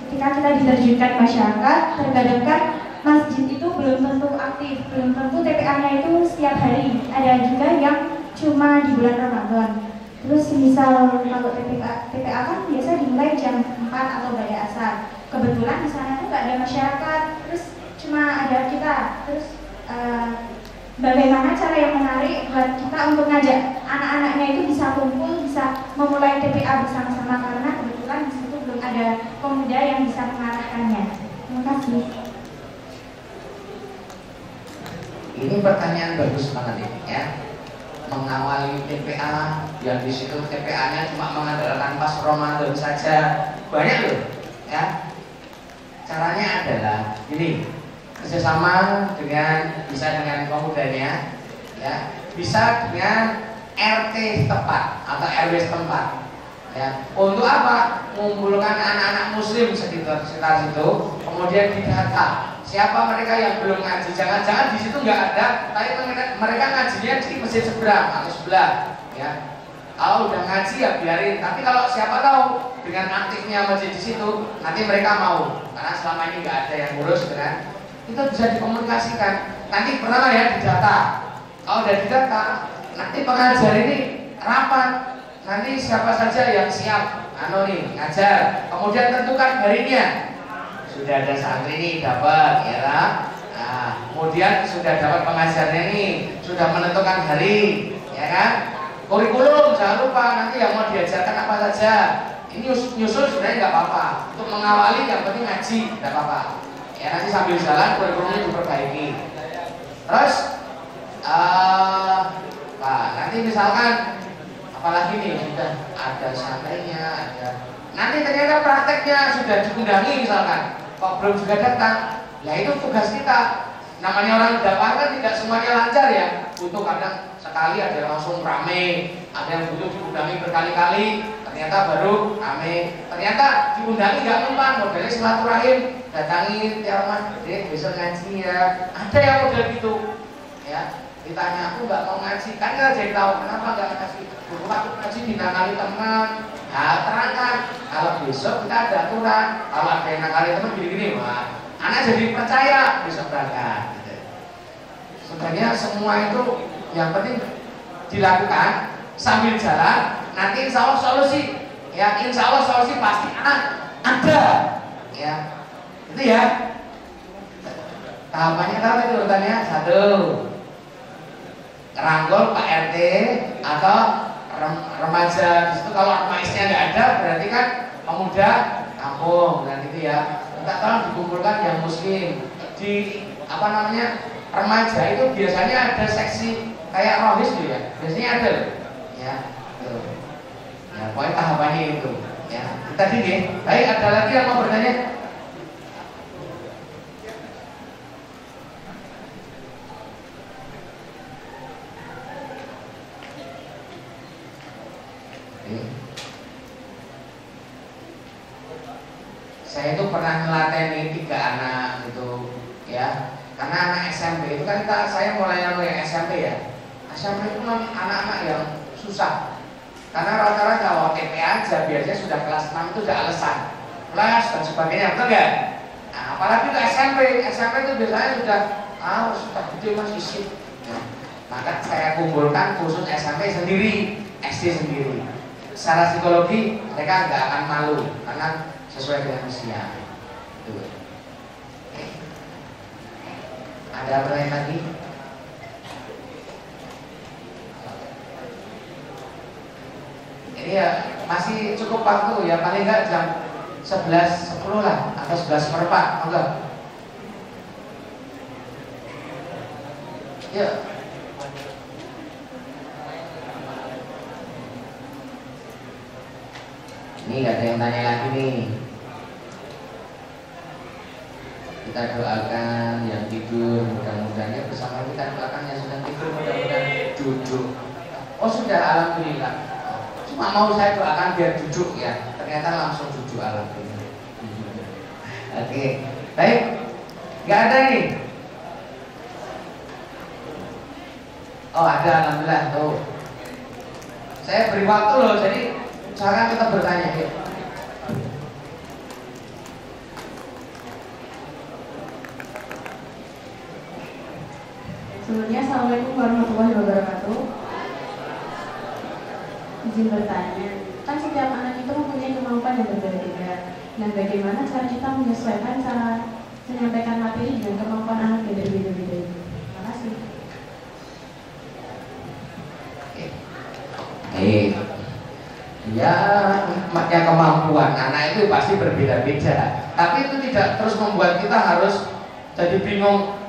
Ketika kita diterjunkan masyarakat, terkadang kan masjid itu belum tentu aktif, belum tentu TPA-nya itu setiap hari. Ada juga yang cuma di bulan Ramadan. Terus misal kalau TPA kan biasa dimulai jam 4 atau pada asar. Kebetulan di sana tuh nggak ada masyarakat, terus cuma ada kita. Terus bagaimana cara yang menarik buat kita untuk ngajak anak-anaknya itu bisa kumpul, bisa memulai TPA bersama-sama karena kebetulan di situ belum ada pemuda yang bisa mengarahkannya. Terima kasih. Ini pertanyaan bagus banget ini ya. Mengawali TPA yang di situ TPA-nya cuma mengandalkan pas Ramadan saja, banyak loh ya. Caranya adalah ini, kerjasama dengan pemudanya ya, bisa dengan RT tempat atau RW setempat ya. Untuk apa? Mengumpulkan anak-anak muslim sekitar situ, kemudian didata siapa mereka yang belum ngaji. Jangan-jangan di situ nggak ada, tapi mereka ngajinya di masjid seberang atau sebelah ya. Kalau udah ngaji ya biarin, tapi kalau siapa tahu dengan aktifnya masjid di situ nanti mereka mau, karena selama ini nggak ada yang ngurus kan. Itu bisa dikomunikasikan. Nanti pernah ya didata. Kalau udah didata, nanti pengajar ini rapat. Nanti siapa saja yang siap ngajar. Kemudian tentukan harinya. Sudah ada santri ini dapat ya. Nah, kemudian sudah dapat pengajarnya nih, sudah menentukan hari, ya kan? Kurikulum jangan lupa nanti yang mau diajarkan apa saja. Ini nyusul sebenarnya nggak apa-apa. Untuk mengawali yang penting ngaji nggak apa-apa. Ya nanti sambil jalan kurikulumnya diperbaiki. Terus, nanti misalkan apalagi nih sudah ada santainya, ada. Nanti ternyata prakteknya sudah diundangi misalkan, kok belum juga datang. Ya itu tugas kita. Namanya orang dapur kan tidak semuanya lancar ya. Butuh kadang sekali ada yang langsung rame, ada yang butuh diundangi berkali-kali, ternyata baru rame. Ternyata diundangi nggak mempan, modelnya silaturahim, datangin ya mas, besok ngaji ya. Ada yang model gitu, ya. Ditanya aku nggak mau ngaji, kan nggak jadi tahu kenapa nggak ngaji. Dulu waktu ngaji ditangani teman, nah terangkan. Kalau besok kita ada aturan, kalau ada yang nakali teman gini-gini, wah. Anak jadi percaya bisa berangkat. Gitu. Sebenarnya semua itu yang penting dilakukan sambil jalan. Nanti insya Allah solusi. Ya insya Allah solusi pasti ada. Ya itu ya. Tahapannya apa itu urutannya? 1. Rangkul Pak RT atau remaja. Di situ kalau remaisnya nggak ada berarti kan pemuda kampung dan itu ya. Minta tolong dikumpulkan yang muslim di apa namanya remaja itu biasanya ada seksi kayak rohis tuh ya biasanya ada ya tuh. Ya pokoknya tahapannya itu ya tadi nih. Baik ada lagi yang mau bertanya? Saya itu pernah melatih 3 anak gitu ya, karena anak SMP itu kan saya mulai yang SMP ya. SMP itu kan anak-anak yang susah, karena rata-rata OTP aja biasanya sudah kelas 6 itu udah alasan kelas dan sebagainya, betul nggak? Nah, apalagi ke SMP itu biasanya sudah gede masih sip. Nah, maka saya kumpulkan khusus SMP sendiri, SD sendiri. Secara psikologi mereka nggak akan malu karena sesuai dengan usia. Tuh. Ada pertanyaan lagi? Ini ya masih cukup waktu ya, paling enggak jam 11.10 lah atau 11:04. Enggak? Ya. Ini nggak ada yang tanya lagi nih. Kita doakan yang tidur mudah-mudahan ya bersama kita doakan yang sedang tidur mudah-mudahan duduk. Oh sudah alhamdulillah. Cuma mau saya doakan biar duduk ya. Ternyata langsung duduk alhamdulillah. Oke, baik. Nggak ada nih. Oh ada alhamdulillah tuh. Saya beri waktu loh, jadi sekarang kita bertanya ya. Sebelumnya Assalamualaikum warahmatullahi wabarakatuh. Izin bertanya, kan setiap anak itu mempunyai kemampuan yang berbeda-beda. Nah, bagaimana cara kita menyesuaikan cara menyampaikan materi dengan kemampuan anak yang berbeda-beda itu? Terima kasih. Ya, maknya kemampuan anak itu pasti berbeda-beda. Tapi itu tidak terus membuat kita harus jadi bingung.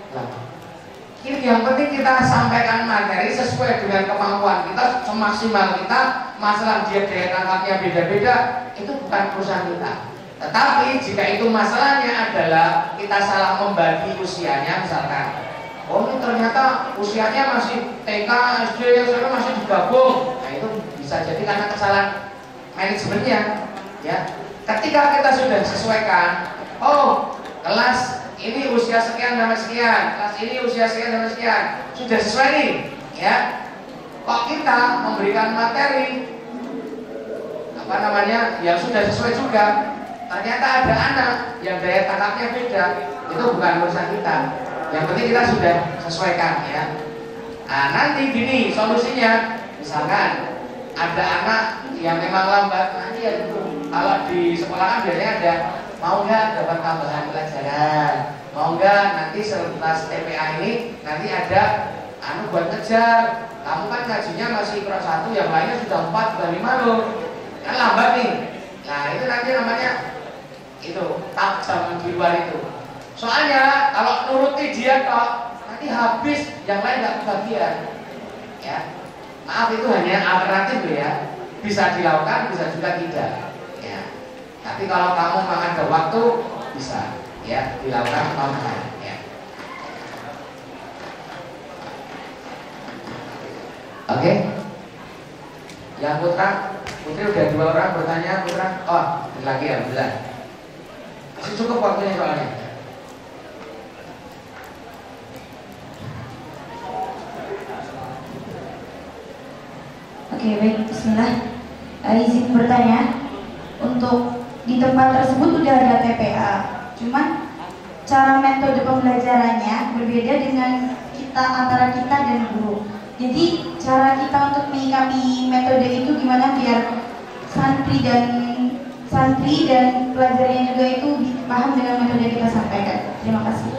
Ini yang penting kita sampaikan materi sesuai dengan kemampuan kita semaksimal kita. Masalah dia daya tangkapnya beda-beda itu bukan urusan kita. Tetapi jika itu masalahnya adalah kita salah membagi usianya misalkan, oh ini ternyata usianya masih TK, SD, SMP masih digabung. Nah itu bisa jadi karena kesalahan manajemennya. Ya, ketika kita sudah sesuaikan, oh kelas ini usia sekian sampai sekian, kelas ini usia sekian sampai sekian, sudah sesuai nih, ya. Kok kita memberikan materi apa namanya yang sudah sesuai juga, ternyata ada anak yang daya tangkapnya beda, itu bukan urusan kita. Yang penting kita sudah sesuaikan, ya. Nah nanti gini solusinya, misalkan ada anak yang memang lambat, nanti ya itu kalau di sekolah kan biasanya ada mau nggak dapat tambahan pelajaran, Mau enggak nanti selepas TPA ini nanti ada anu buat ngejar. Kamu kan ngajinya masih kelas 1, yang lainnya sudah 4, sudah 5 loh. Kan lambat nih. Nah itu nanti namanya itu jam di luar itu. Soalnya kalau nuruti dia kok nanti habis, yang lain nggak kebagian. Ya, maaf itu hanya alternatif loh ya. Bisa dilakukan, bisa juga tidak. Ya. Tapi kalau kamu memang ada waktu bisa ya dilakukan online. Ya. Oke. Yang Putri udah 2 orang bertanya, Putra. Oh, lagi ya, alhamdulillah. Masih cukup waktunya soalnya. Oke, baik, bismillah. Izin bertanya, untuk di tempat tersebut udah ada TPA, cuman cara metode pembelajarannya berbeda dengan antara kita dan guru. Jadi cara kita untuk menyikapi metode itu gimana biar santri dan pelajarnya juga itu paham dengan metode yang kita sampaikan. Terima kasih.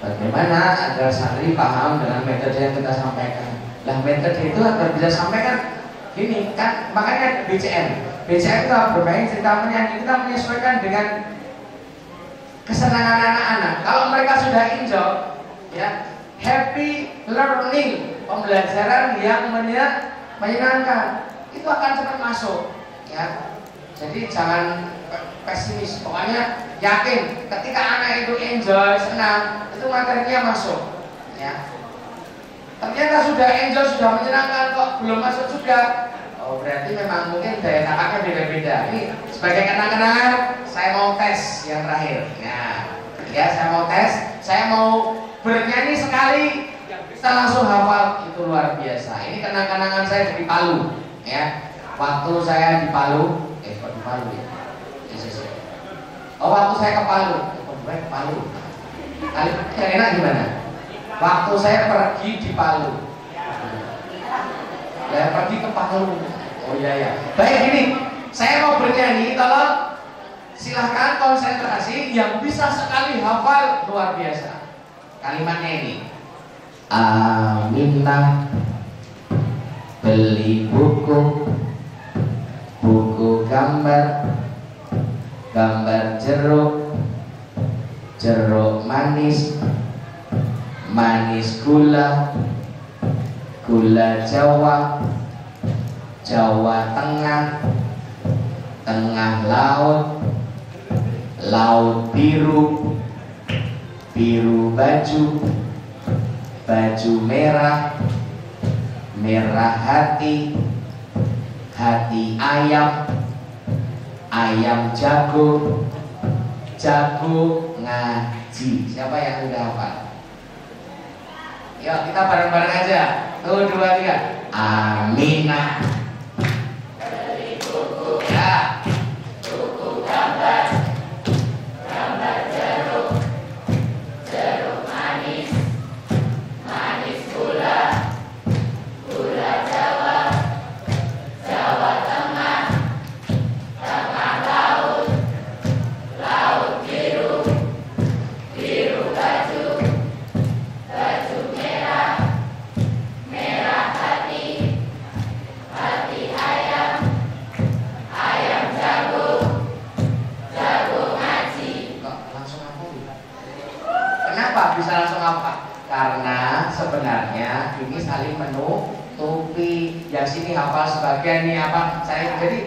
Bagaimana agar santri paham dengan metode yang kita sampaikan? Lah metode itu agar bisa sampaikan gini kan, makanya BCM itu bermain cerita menyanyi, kita menyesuaikan dengan kesenangan anak-anak. Kalau mereka sudah enjoy, ya happy learning, pembelajaran yang menyenangkan, itu akan cepat masuk. Ya, jadi jangan pesimis. Pokoknya yakin ketika anak itu enjoy, senang, itu materinya masuk. Ya. Ternyata sudah enjoy, sudah menyenangkan kok belum masuk juga. Oh berarti memang mungkin daya tangkapnya beda-beda. Ini sebagai kenang-kenangan, saya mau tes yang terakhir. Nah, ya saya mau tes, saya mau bernyanyi sekali yang bisa langsung hafal, itu luar biasa. Ini kenang-kenangan saya di Palu. Ya, waktu saya di Palu, kok di Palu ya? Oh waktu saya ke Palu, ke Palu. Kali yang enak gimana? Waktu saya pergi di Palu. Ya pergi ke Palu. Oh iya ya. Baik gini, saya mau bernyanyi, tolong silahkan konsentrasi. Yang bisa sekali hafal luar biasa. Kalimatnya ini. Aminah beli buku gambar jeruk manis gula Jawa tengah laut biru baju merah hati ayam jago ngaji. Siapa yang udah hafal? Yuk kita bareng-bareng aja. 1, 2, 3. Aminah beli buku ya, buku gambar jeruk manis gula Jawa tengah laut biru baju merah hati ayam jago ngaji. Kok langsung apa? Kenapa bisa langsung apa? Karena sebenarnya ini saling menutupi. Yang sini hafal sebagian nih apa saya. Jadi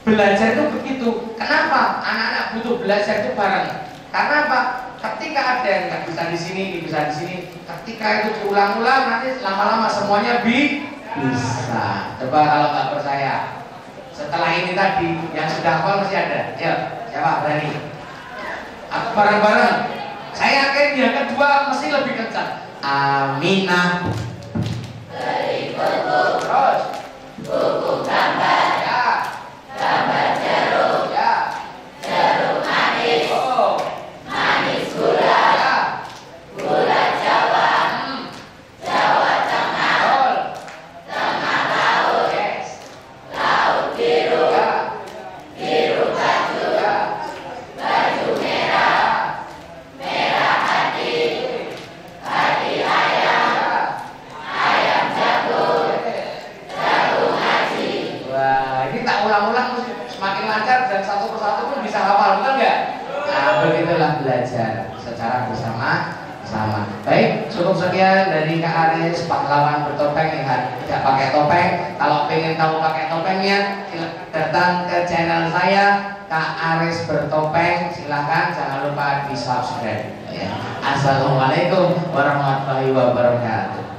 belajar itu begitu. Kenapa anak-anak butuh belajar itu bareng? Karena apa? Ketika ada yang nggak bisa di sini, bisa di sini. Ketika itu diulang-ulang, nanti lama-lama semuanya bisa. Coba kalau nggak percaya, setelah ini tadi yang sudah hafal masih ada. Ayo, siapa berani? Aku bareng-bareng. Saya yakin yang kedua mesti lebih kencang. Aminah beli buku terus buku gambar ya, gambar jeruk ya, jeruk manis manis gula ya, gula Jawa tengah laut yes, laut biru ya, biru baju bersama-sama. Baik, cukup sekian dari Kak Aris, pahlawan bertopeng yang tidak pakai topeng. Kalau pengen tahu pakai topengnya, silakan datang ke channel saya Kak Aris bertopeng. Silahkan, jangan lupa di subscribe. Ya. Assalamualaikum warahmatullahi wabarakatuh.